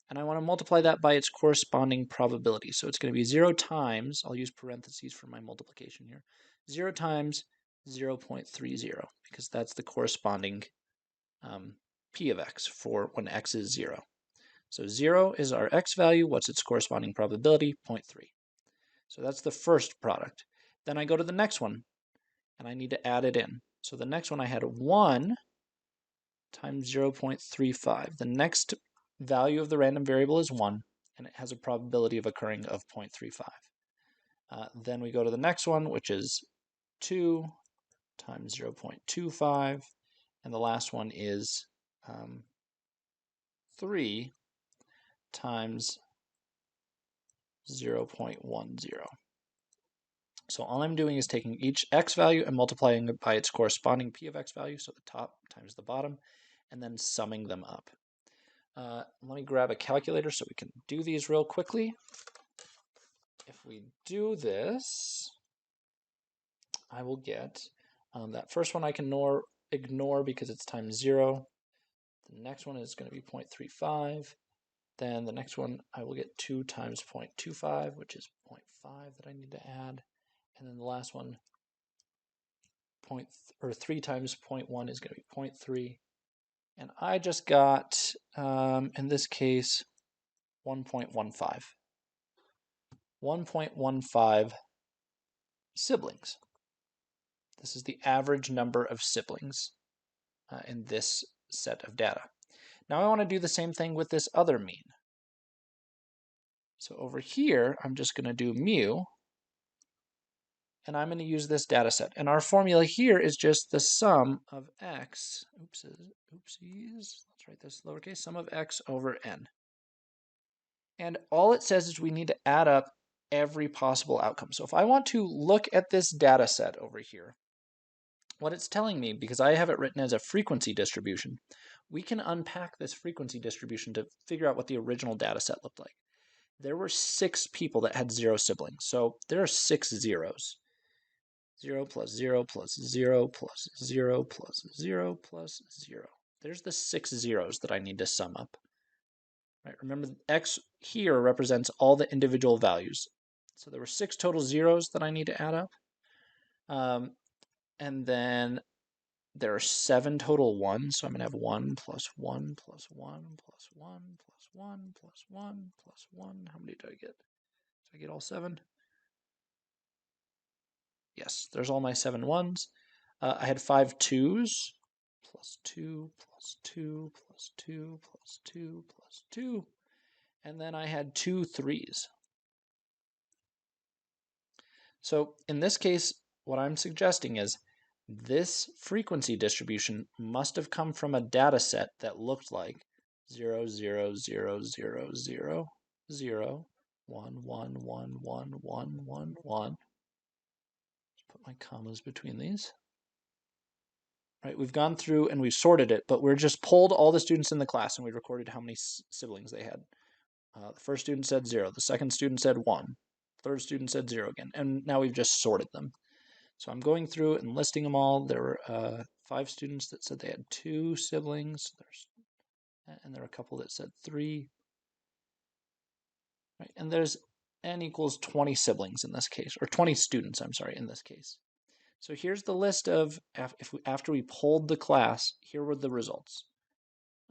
And I want to multiply that by its corresponding probability. So it's going to be 0 times, I'll use parentheses for my multiplication here, 0 times 0.30, because that's the corresponding p of x for when x is 0. So 0 is our x value. What's its corresponding probability? 0.3. So that's the first product. Then I go to the next one, and I need to add it in. So the next one I had 1 times 0.35. The next value of the random variable is 1, and it has a probability of occurring of 0.35. Then we go to the next one, which is 2 times 0.25, and the last one is 3 times 0.10. So all I'm doing is taking each x value and multiplying it by its corresponding p of x value, so the top times the bottom, and then summing them up. Let me grab a calculator so we can do these real quickly. If we do this, I will get that first one I can ignore because it's times 0. The next one is going to be 0.35. Then the next one I will get 2 times 0.25, which is 0.5 that I need to add. And then the last one, 3 times 0.1 is going to be 0.3. And I just got, in this case, 1.15. 1.15 siblings. This is the average number of siblings in this set of data. Now I want to do the same thing with this other mean. So over here, I'm just going to do mu, and I'm going to use this data set. And our formula here is just the sum of x, oopsies, let's write this lowercase, sum of x over n. And all it says is we need to add up every possible outcome. So if I want to look at this data set over here, what it's telling me, because I have it written as a frequency distribution, we can unpack this frequency distribution to figure out what the original data set looked like. There were 6 people that had 0 siblings, so there are 6 zeros. 0 plus 0 plus 0 plus 0 plus 0 plus 0. There's the 6 zeros that I need to sum up. Right, remember, x here represents all the individual values. So there were 6 total zeros that I need to add up. And then there are 7 total ones, so I'm going to have 1 plus 1 plus 1 plus 1 plus 1 plus 1 plus 1. How many did I get? Did I get all 7? Yes, there's all my 7 ones. I had 5 twos, plus 2 plus 2 plus 2 plus 2 plus 2. And then I had 2 threes. So in this case, what I'm suggesting is this frequency distribution must have come from a data set that looked like 0, 0, 0, 0, 0, 0, 1, 1, 1, 1, 1, 1, 1. Just put my commas between these. Right, we've gone through and we've sorted it, but we're just pulled all the students in the class and we recorded how many siblings they had. The first student said 0, the second student said 1, third student said 0 again, and now we've just sorted them. So I'm going through and listing them all. There were 5 students that said they had 2 siblings, and there are a couple that said 3. Right, and there's n equals 20 siblings in this case, or 20 students, I'm sorry, in this case. So here's the list of, after we polled the class, here were the results.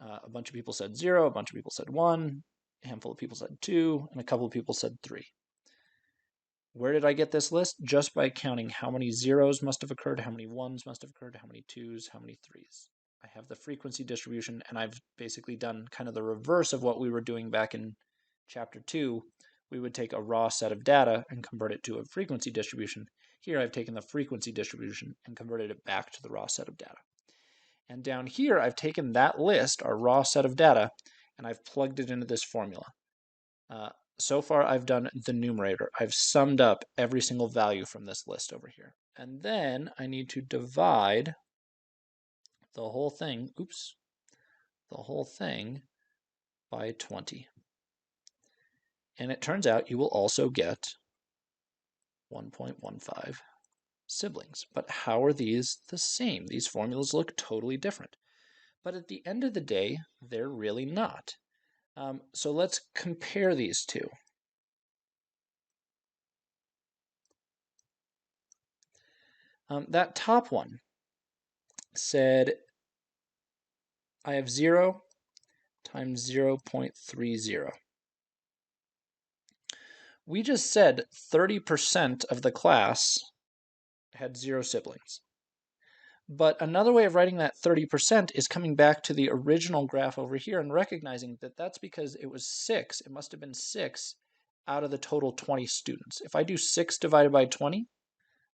A bunch of people said 0, a bunch of people said 1, a handful of people said 2, and a couple of people said 3. Where did I get this list? Just by counting how many zeros must have occurred, how many ones must have occurred, how many twos, how many threes. I have the frequency distribution, and I've basically done kind of the reverse of what we were doing back in chapter 2. We would take a raw set of data and convert it to a frequency distribution. Here I've taken the frequency distribution and converted it back to the raw set of data. And down here I've taken that list, our raw set of data, and I've plugged it into this formula. So far I've done the numerator. I've summed up every single value from this list over here. And then I need to divide the whole thing, by 20. And it turns out you will also get 1.15 siblings. But how are these the same? These formulas look totally different. But at the end of the day, they're really not. So let's compare these two. That top one said I have 0 times 0.30. We just said 30% of the class had 0 siblings. But another way of writing that 30% is coming back to the original graph over here and recognizing that that's because it was 6. It must have been 6 out of the total 20 students. If I do 6 divided by 20,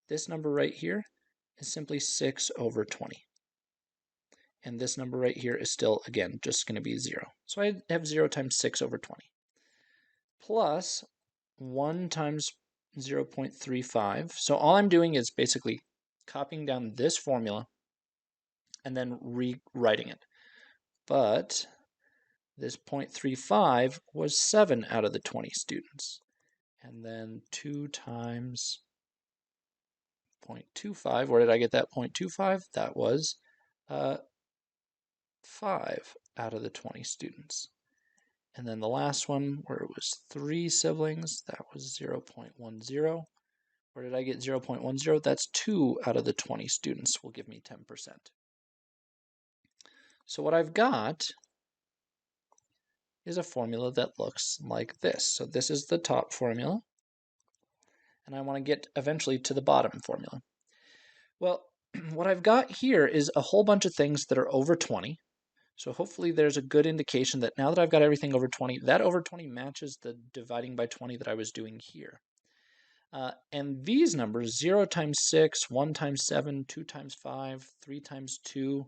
this number right here is simply 6 over 20. And this number right here is still, again, just going to be 0. So I have 0 times 6 over 20. Plus 1 times 0.35. So all I'm doing is basically copying down this formula and then rewriting it. But this 0.35 was 7 out of the 20 students. And then 2 times 0.25. Where did I get that 0.25? That was 5 out of the 20 students. And then the last one, where it was 3 siblings, that was 0.10. Where did I get 0.10? That's 2 out of the 20 students will give me 10%. So what I've got is a formula that looks like this. So this is the top formula, and I want to get eventually to the bottom formula. Well, what I've got here is a whole bunch of things that are over 20. So hopefully there's a good indication that now that I've got everything over 20, that over 20 matches the dividing by 20 that I was doing here. And these numbers, 0 times 6, 1 times 7, 2 times 5, 3 times 2,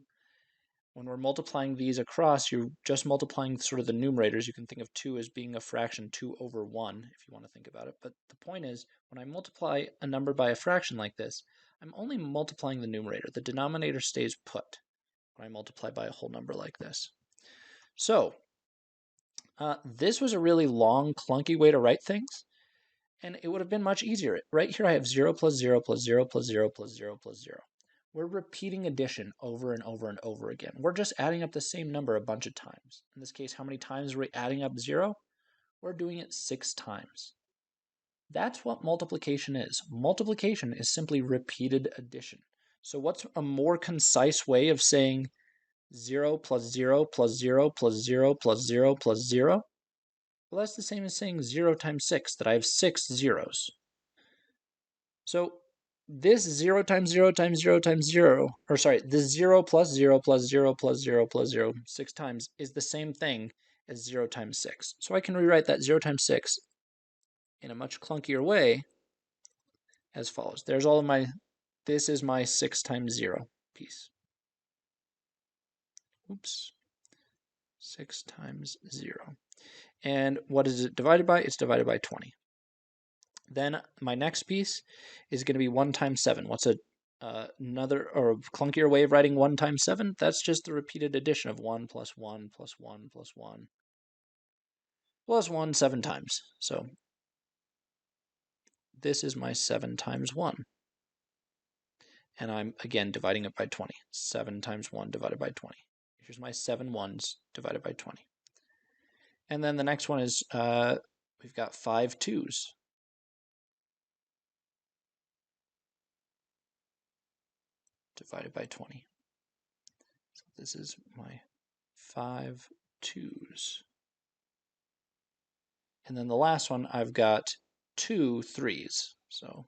when we're multiplying these across, you're just multiplying sort of the numerators. You can think of 2 as being a fraction, 2 over 1, if you want to think about it. But the point is, when I multiply a number by a fraction like this, I'm only multiplying the numerator. The denominator stays put. when I multiply by a whole number like this. So this was a really long, clunky way to write things, and it would have been much easier. Right here I have 0 plus 0 plus 0 plus 0 plus 0 plus 0. We're repeating addition over and over and over again. We're just adding up the same number a bunch of times. In this case, how many times are we adding up 0? We're doing it 6 times. That's what multiplication is. Multiplication is simply repeated addition. So what's a more concise way of saying 0 plus 0 plus 0 plus 0 plus 0 plus 0? Well, that's the same as saying 0 times 6, that I have 6 zeros. So this 0 times 0 times 0 times 0, or sorry, this 0 plus 0 plus 0 plus 0 plus 0 6 times is the same thing as 0 times 6. So I can rewrite that 0 times 6 in a much clunkier way as follows. There's all of my, this is my 6 times 0 piece. Oops. 6 times 0. And what is it divided by? It's divided by 20. Then my next piece is going to be 1 times 7. What's another or clunkier way of writing 1 times 7? That's just the repeated addition of 1 plus 1 plus 1 plus 1 plus 1 7 times. So this is my 7 times 1. And I'm, again, dividing it by 20. 7 times 1 divided by 20. Here's my 7 ones divided by 20. And then the next one is, we've got 5 2s. Divided by 20. So this is my 5 2s. And then the last one, I've got 2 3s. So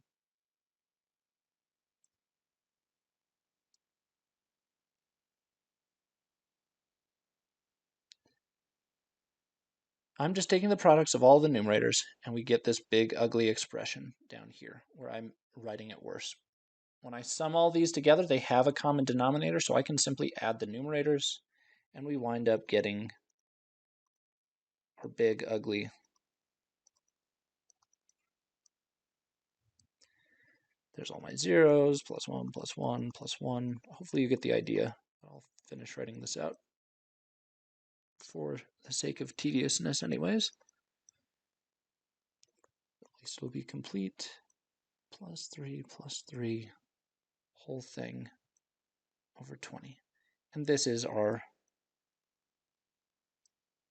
I'm just taking the products of all the numerators, and we get this big, ugly expression down here, where I'm writing it worse. When I sum all these together, they have a common denominator, so I can simply add the numerators, and we wind up getting our big, ugly there's all my zeros, plus 1, plus 1, plus 1. Hopefully you get the idea. I'll finish writing this out for the sake of tediousness anyways. At least it'll be complete. Plus 3, whole thing over 20. And this is our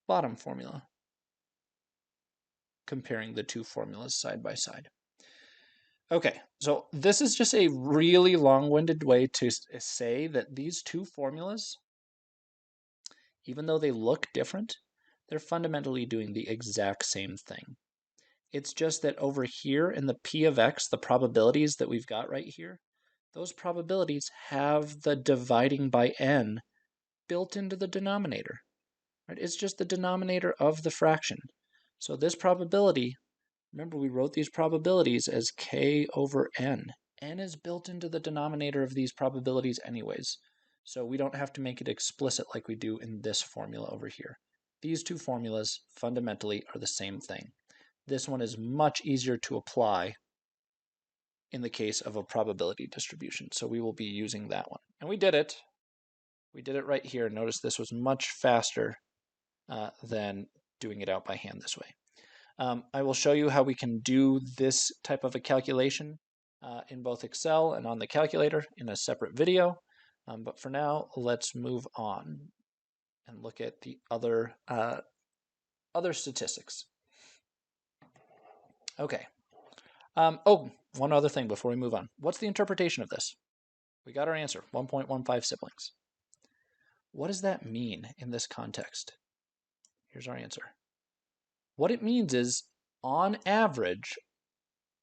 bottom formula, comparing the two formulas side by side. Okay, so this is just a really long-winded way to say that these two formulas, even though they look different, they're fundamentally doing the exact same thing. It's just that over here in the P of X, the probabilities that we've got right here, those probabilities have the dividing by n built into the denominator. Right? It's just the denominator of the fraction. So this probability, remember we wrote these probabilities as k over n. N is built into the denominator of these probabilities anyways. So we don't have to make it explicit like we do in this formula over here. These two formulas fundamentally are the same thing. This one is much easier to apply in the case of a probability distribution. So we will be using that one. And we did it. We did it right here. Notice this was much faster than doing it out by hand this way. I will show you how we can do this type of a calculation in both Excel and on the calculator in a separate video. But for now, let's move on and look at the other statistics. Okay. Oh, one other thing before we move on. What's the interpretation of this? We got our answer, 1.15 siblings. What does that mean in this context? Here's our answer. What it means is, on average,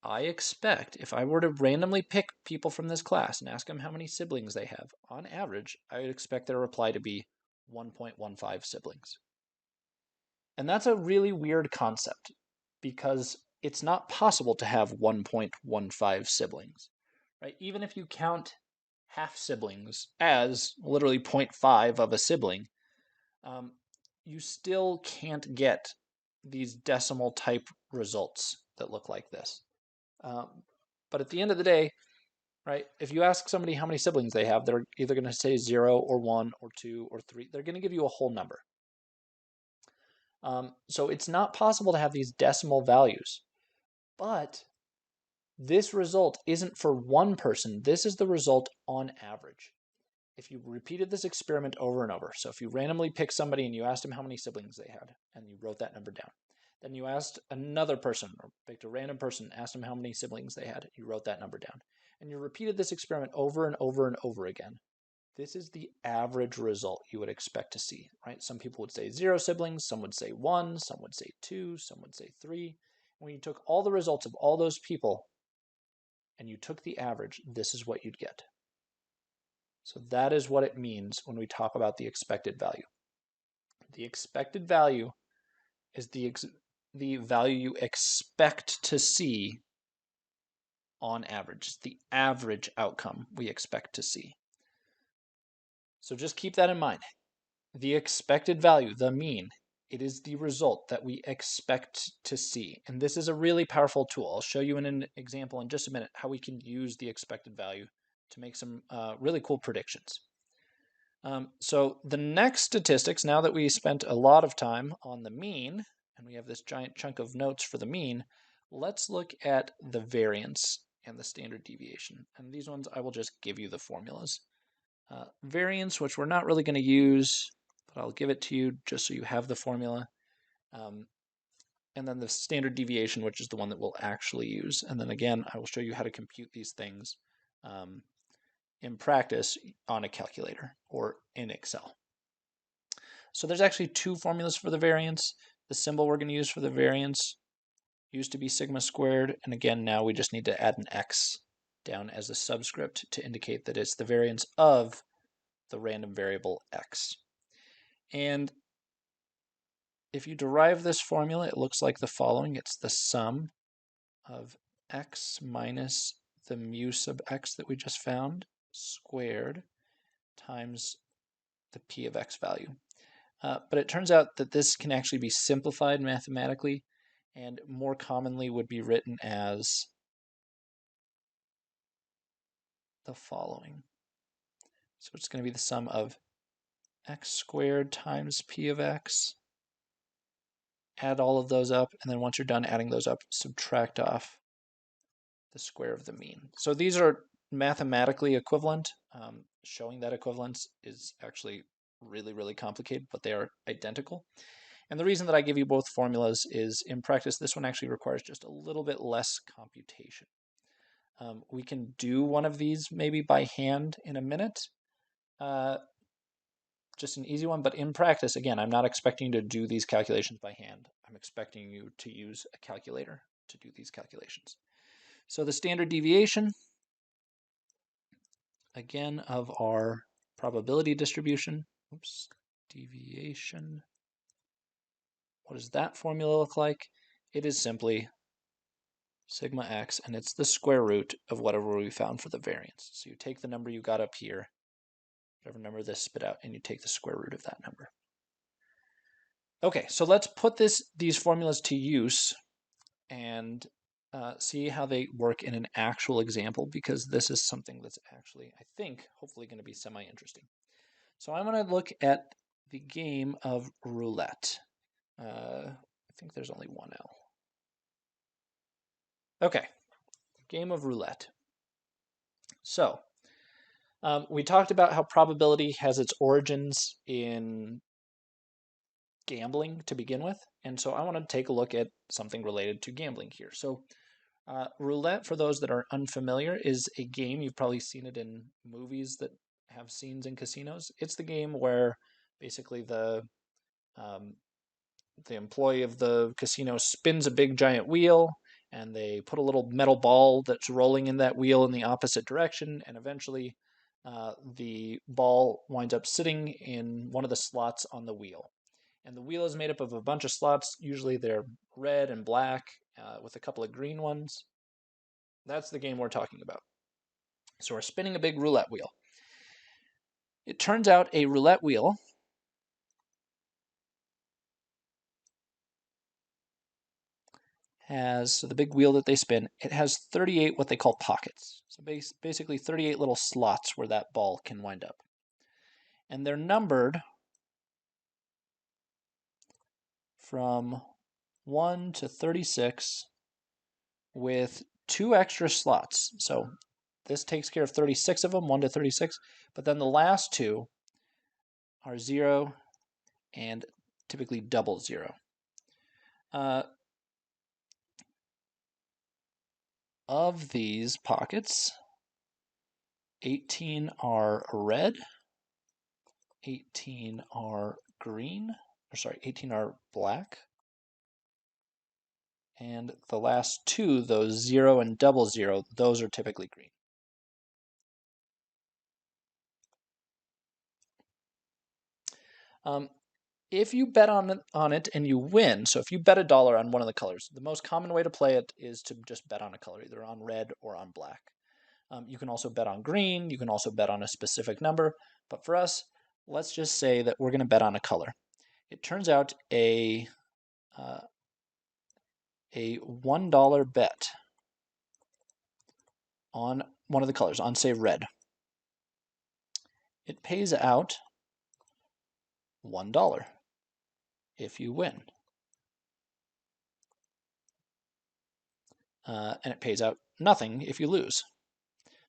I expect, if I were to randomly pick people from this class and ask them how many siblings they have, on average, I would expect their reply to be 1.15 siblings. And that's a really weird concept, because it's not possible to have 1.15 siblings, right? Even if you count half siblings as literally 0.5 of a sibling, you still can't get these decimal type results that look like this. But at the end of the day, right? If you ask somebody how many siblings they have, they're either going to say 0 or 1 or 2 or 3. They're going to give you a whole number. So it's not possible to have these decimal values. But this result isn't for one person. This is the result on average. If you repeated this experiment over and over, so if you randomly picked somebody and you asked them how many siblings they had, and you wrote that number down, then you asked another person, or picked a random person, asked them how many siblings they had, you wrote that number down, and you repeated this experiment over and over and over again, this is the average result you would expect to see, right? Some people would say 0 siblings, some would say 1, some would say 2, some would say 3. When you took all the results of all those people and you took the average, this is what you'd get. So that is what it means when we talk about the expected value. The expected value is the value you expect to see on average. It's the average outcome we expect to see. So just keep that in mind. The expected value, the mean, it is the result that we expect to see. And this is a really powerful tool. I'll show you in an example in just a minute how we can use the expected value to make some really cool predictions. So the next statistics, now that we spent a lot of time on the mean, and we have this giant chunk of notes for the mean, let's look at the variance and the standard deviation. And these ones, I will just give you the formulas. Variance, which we're not really going to use, but I'll give it to you just so you have the formula. And then the standard deviation, which is the one that we'll actually use. And then again, I will show you how to compute these things in practice on a calculator or in Excel. So there's actually 2 formulas for the variance. The symbol we're going to use for the variance used to be sigma squared, and again now we just need to add an x down as a subscript to indicate that it's the variance of the random variable x. And if you derive this formula, it looks like the following. It's the sum of x minus the mu sub x that we just found squared times the p of x value. But it turns out that this can actually be simplified mathematically and more commonly would be written as the following. So it's going to be the sum of x squared times p of x. Add all of those up, and then once you're done adding those up, subtract off the square of the mean. So these are mathematically equivalent. Showing that equivalence is actually really, really complicated, but they are identical. And the reason that I give you both formulas is in practice, this one actually requires just a little bit less computation. We can do one of these maybe by hand in a minute, just an easy one, but in practice, again, I'm not expecting you to do these calculations by hand. I'm expecting you to use a calculator to do these calculations. So the standard deviation, again, of our probability distribution, deviation. What does that formula look like? It is simply sigma x, and it's the square root of whatever we found for the variance. So you take the number you got up here, whatever number this spit out, and you take the square root of that number. Okay, so let's put these formulas to use and see how they work in an actual example, because this is something that's actually, I think, hopefully going to be semi-interesting. So I'm going to look at the game of roulette. I think there's only one L. Okay, game of roulette. So we talked about how probability has its origins in gambling to begin with, and so I want to take a look at something related to gambling here. So roulette, for those that are unfamiliar, is a game. You've probably seen it in movies that have scenes in casinos. It's the game where basically the employee of the casino spins a big giant wheel, and they put a little metal ball that's rolling in that wheel in the opposite direction, and eventually the ball winds up sitting in one of the slots on the wheel. And the wheel is made up of a bunch of slots. Usually they're red and black with a couple of green ones. That's the game we're talking about. So we're spinning a big roulette wheel. It turns out a roulette wheel has, so the big wheel that they spin, it has 38 what they call pockets. So basically 38 little slots where that ball can wind up. And they're numbered from 1 to 36 with 2 extra slots. So this takes care of 36 of them, 1 to 36, but then the last 2 are 0 and typically double 0. Of these pockets, 18 are red, 18 are green, 18 are black, and the last 2, those 0 and double 0, those are typically green. If you bet on it and you win, so if you bet $1 on one of the colors, the most common way to play it is to just bet on a color, either on red or on black. You can also bet on green, you can also bet on a specific number, but for us, let's just say that we're going to bet on a color. It turns out a $1 bet on one of the colors, on say red, it pays out $1 if you win. And it pays out nothing if you lose.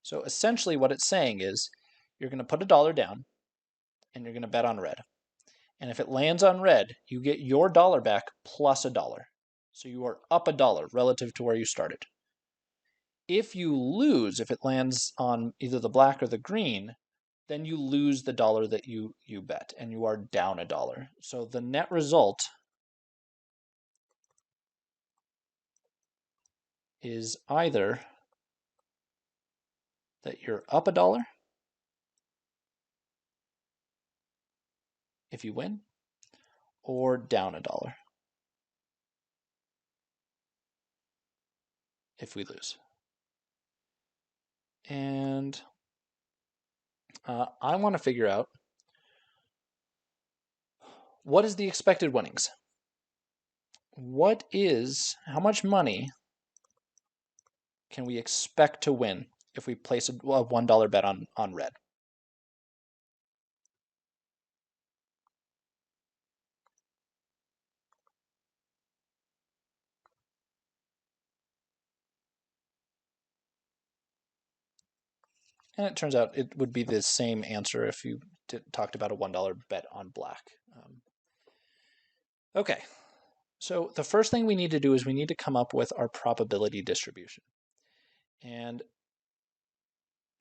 So essentially what it's saying is you're going to put $1 down and you're going to bet on red. And if it lands on red, you get your dollar back plus $1. So you are up $1 relative to where you started. If you lose, if it lands on either the black or the green, then you lose the $1 that you bet and you are down $1. So the net result is either that you're up $1 if you win, or down $1 if we lose. And I want to figure out what is the expected winnings? How much money can we expect to win if we place a $1 bet on red? And it turns out it would be the same answer if you talked about a $1 bet on black. Okay, so the first thing we need to do is we need to come up with our probability distribution. And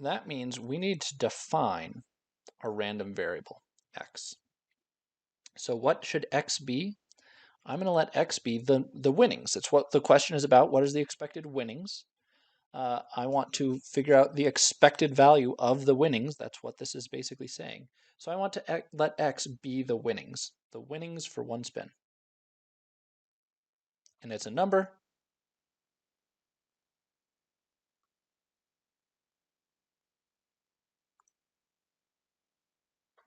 that means we need to define a random variable, x. So what should x be? I'm going to let x be the winnings. It's what the question is about. What is the expected winnings? I want to figure out the expected value of the winnings. That's what this is basically saying. So I want to let x be the winnings for one spin. And it's a number.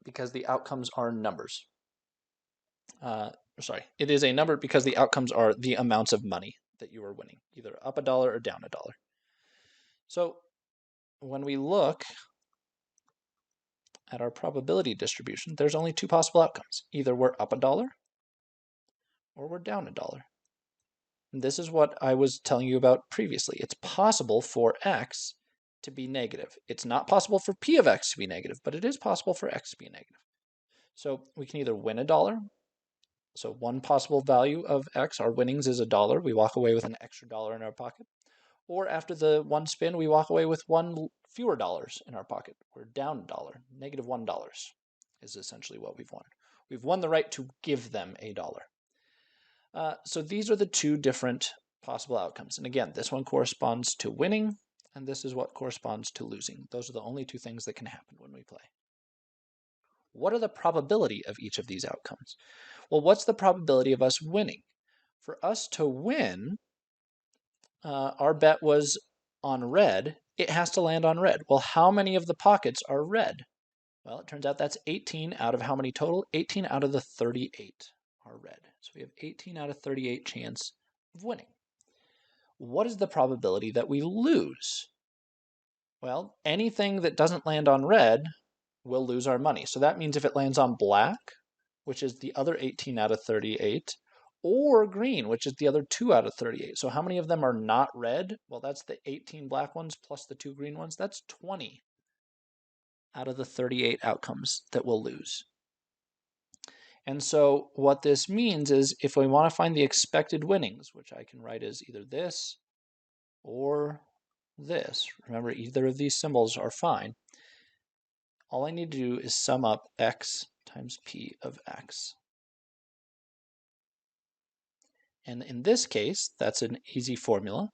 Because the outcomes are numbers. It is a number because the outcomes are the amounts of money that you are winning, either up $1 or down $1. So when we look at our probability distribution, there's only 2 possible outcomes. Either we're up $1 or we're down $1. And this is what I was telling you about previously. It's possible for x to be negative. It's not possible for p of x to be negative, but it is possible for x to be negative. So we can either win $1. So one possible value of x, our winnings, is $1. We walk away with an extra $1 in our pocket. Or after the one spin, we walk away with one fewer dollars in our pocket. We're down $1. Negative $1 is essentially what we've won. We've won the right to give them $1. So these are the 2 different possible outcomes. And again, this one corresponds to winning, and this is what corresponds to losing. Those are the only 2 things that can happen when we play. What are the probability of each of these outcomes? Well, what's the probability of us winning? For us to win, our bet was on red. It has to land on red. Well, how many of the pockets are red? Well, it turns out that's 18 out of how many total? 18 out of the 38 are red. So we have 18 out of 38 chance of winning. what is the probability that we lose? Well, anything that doesn't land on red will lose our money. So that means if it lands on black, which is the other 18 out of 38, or green, which is the other 2 out of 38. So how many of them are not red? Well, that's the 18 black ones plus the 2 green ones. That's 20 out of the 38 outcomes that we'll lose. And so what this means is if we want to find the expected winnings, which I can write as either this or this, remember either of these symbols are fine, all I need to do is sum up x times p of x. And in this case, that's an easy formula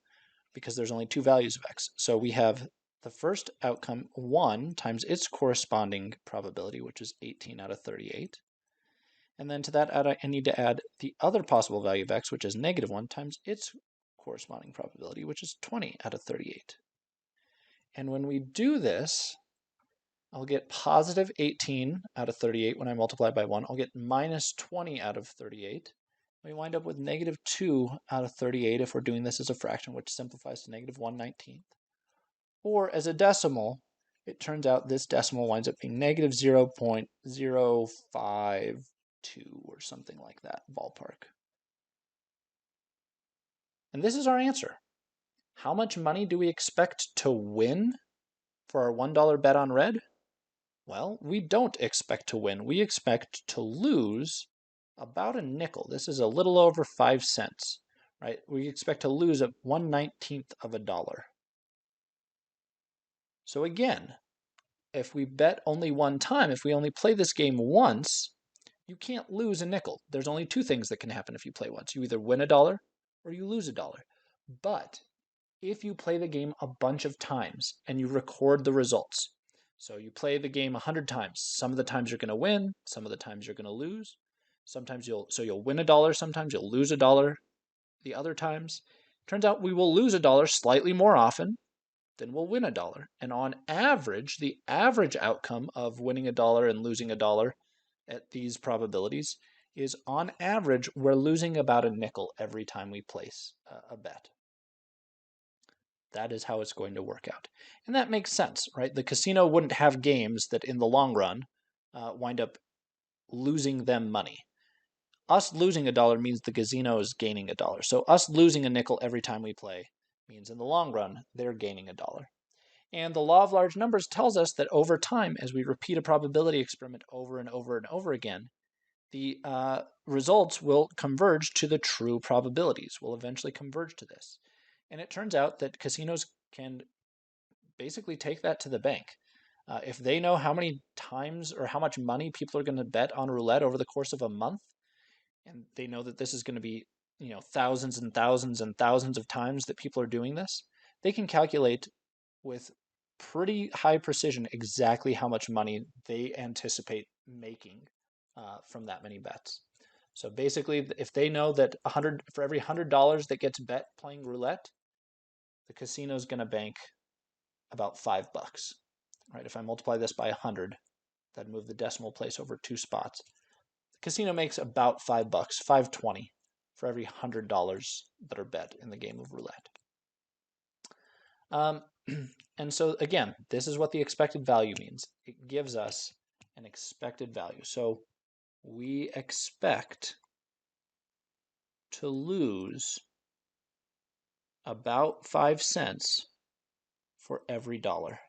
because there's only 2 values of x. So we have the first outcome, 1 times its corresponding probability, which is 18 out of 38. And then to that I need to add the other possible value of x, which is -1, times its corresponding probability, which is 20 out of 38. And when we do this, I'll get positive 18 out of 38 when I multiply by 1. I'll get minus 20 out of 38. We wind up with -2 out of 38 if we're doing this as a fraction, which simplifies to -1/19. Or as a decimal, it turns out this decimal winds up being -0.052 or something like that, ballpark. And this is our answer. How much money do we expect to win for our $1 bet on red? Well, we don't expect to win. We expect to lose about a nickel. This is a little over 5 cents, right? We expect to lose 1/19 of a dollar. So again, if we bet only one time, if we only play this game once, you can't lose a nickel. There's only 2 things that can happen if you play once. You either win a dollar or you lose a dollar. But if you play the game a bunch of times and you record the results, so you play the game 100 times, some of the times you're going to win, some of the times you're going to lose. Sometimes you'll win a dollar, sometimes you'll lose a dollar the other times. Turns out we will lose a dollar slightly more often than we'll win a dollar. And on average, the average outcome of winning a dollar and losing a dollar at these probabilities is on average, we're losing about a nickel every time we place a bet. That is how it's going to work out. And that makes sense, right? The casino wouldn't have games that in the long run wind up losing them money. Us losing a dollar means the casino is gaining a dollar. So us losing a nickel every time we play means in the long run, they're gaining a dollar. And the law of large numbers tells us that over time, as we repeat a probability experiment over and over and over again, the results will converge to the true probabilities, will eventually converge to this. And it turns out that casinos can basically take that to the bank. If they know how many times or how much money people are going to bet on roulette over the course of a month, and they know that this is going to be, thousands and thousands and thousands of times that people are doing this, they can calculate with pretty high precision exactly how much money they anticipate making from that many bets. So basically, if they know that for every $100 that gets bet playing roulette, the casino is going to bank about $5. Right? If I multiply this by 100, that'd move the decimal place over 2 spots. The casino makes about $5, $5.20 for every $100 that are bet in the game of roulette. And so again, this is what the expected value means. It gives us an expected value. So we expect to lose about 5 cents for every dollar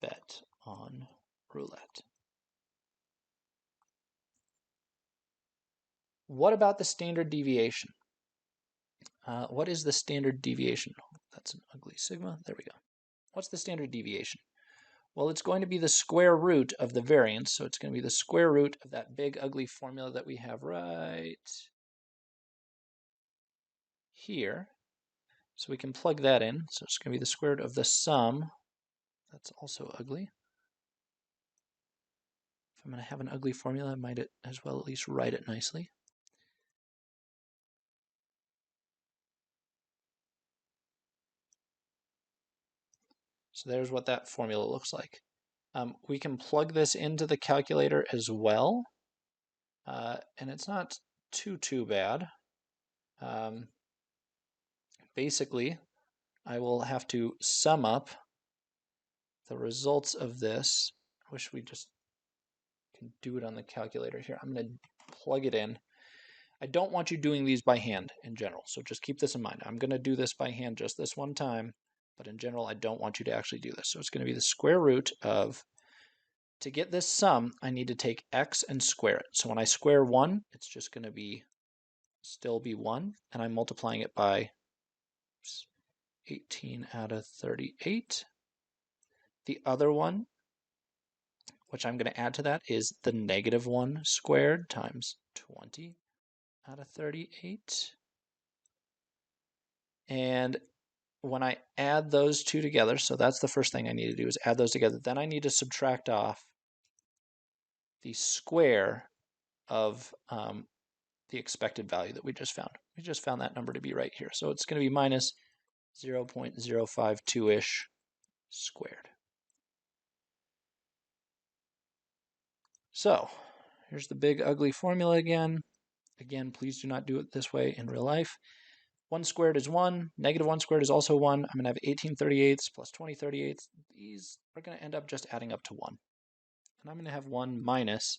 bet on roulette. What about the standard deviation? What is the standard deviation? That's an ugly sigma. There we go. What's the standard deviation? Well, it's going to be the square root of the variance. So it's going to be the square root of that big ugly formula that we have right here. So we can plug that in. So it's going to be the square root of the sum. That's also ugly. If I'm going to have an ugly formula, I might as well at least write it nicely. So there's what that formula looks like. We can plug this into the calculator as well. And it's not too bad. basically, I will have to sum up the results of this. I wish we just can do it on the calculator here. I'm going to plug it in. I don't want you doing these by hand in general, so just keep this in mind. I'm going to do this by hand just this one time, but in general, I don't want you to actually do this. So it's going to be the square root of, to get this sum, I need to take x and square it. So when I square 1, it's just going to be still be 1, and I'm multiplying it by 18 out of 38. The other one, which I'm going to add to that, is the negative 1 squared times 20 out of 38. And when I add those two together, so that's the first thing I need to do is add those together. Then I need to subtract off the square of the expected value that we just found. We just found that number to be right here. So it's going to be minus 0.052-ish squared. So here's the big ugly formula again. Again, please do not do it this way in real life. 1 squared is 1. Negative 1 squared is also 1. I'm going to have 18/38 plus 20/38. These are going to end up just adding up to 1. And I'm going to have 1 minus,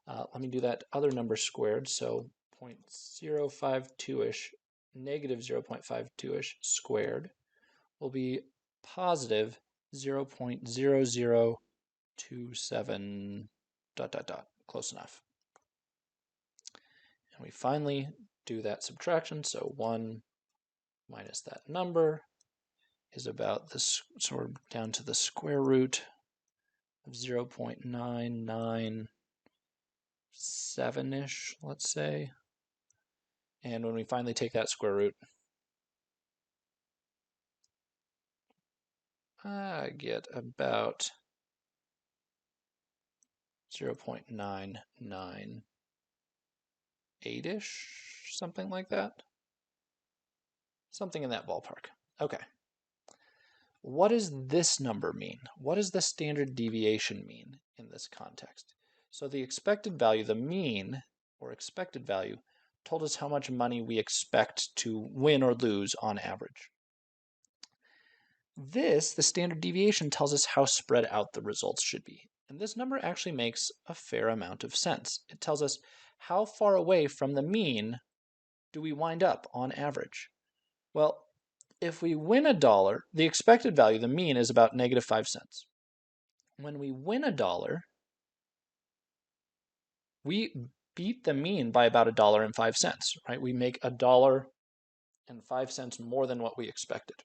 let me do that other number squared, so 0.052-ish, negative 0.52-ish squared will be positive 0.0027 ... Close enough. And we finally do that subtraction, so 1 minus that number is about this, so we're down to the square root of 0.997-ish, let's say. And when we finally take that square root, I get about 0.998-ish, something like that. Something in that ballpark. Okay. What does this number mean? What does the standard deviation mean in this context? So the expected value, the mean or expected value, told us how much money we expect to win or lose on average. This, the standard deviation, tells us how spread out the results should be. And this number actually makes a fair amount of sense. It tells us how far away from the mean do we wind up on average. Well, if we win $1, the expected value, the mean, is about negative 5 cents. When we win $1, we beat the mean by about $1.05, right? We make $1.05 more than what we expected.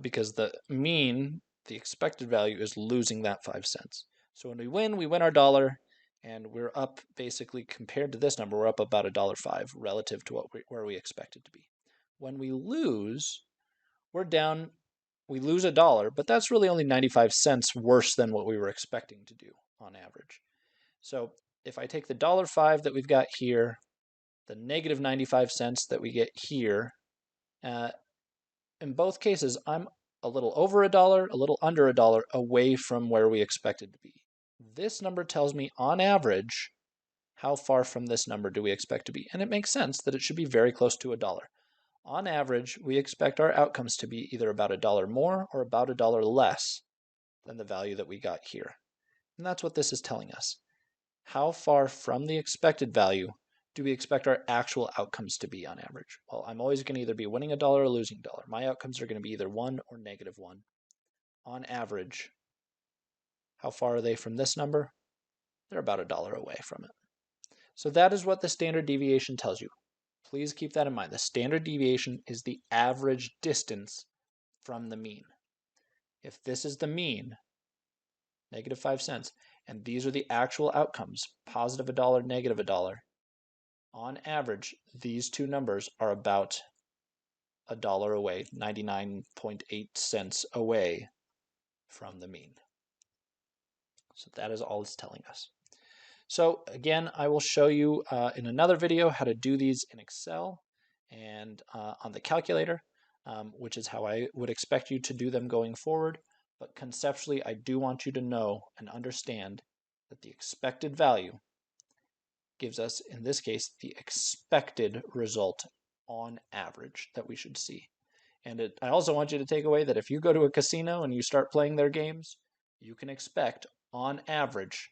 Because the mean, the expected value, is losing that 5 cents. So when we win our dollar, and we're up, basically, compared to this number, we're up about $1.05 relative to where we expected to be. When we lose, we're down, we lose $1, but that's really only 95 cents worse than what we were expecting to do on average. So if I take the $1.05 that we've got here, the negative 95 cents that we get here, in both cases, I'm a little over $1, a little under $1 away from where we expected to be. This number tells me, on average, how far from this number do we expect to be. And it makes sense that it should be very close to $1. On average, we expect our outcomes to be either about $1 more or about $1 less than the value that we got here. And that's what this is telling us. How far from the expected value do we expect our actual outcomes to be on average? Well, I'm always going to either be winning $1 or losing $1. My outcomes are going to be either 1 or negative 1. On average, how far are they from this number? They're about $1 away from it. So that is what the standard deviation tells you. Please keep that in mind. The standard deviation is the average distance from the mean. If this is the mean, negative 5 cents, and these are the actual outcomes, positive $1, negative $1, on average, these two numbers are about $1 away, 99.8 cents away from the mean. So that is all it's telling us. So again, I will show you in another video how to do these in Excel and on the calculator, which is how I would expect you to do them going forward. But conceptually, I do want you to know and understand that the expected value gives us, in this case, the expected result on average that we should see. And I also want you to take away that if you go to a casino and you start playing their games, you can expect, on average,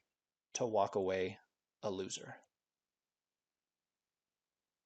to walk away a loser.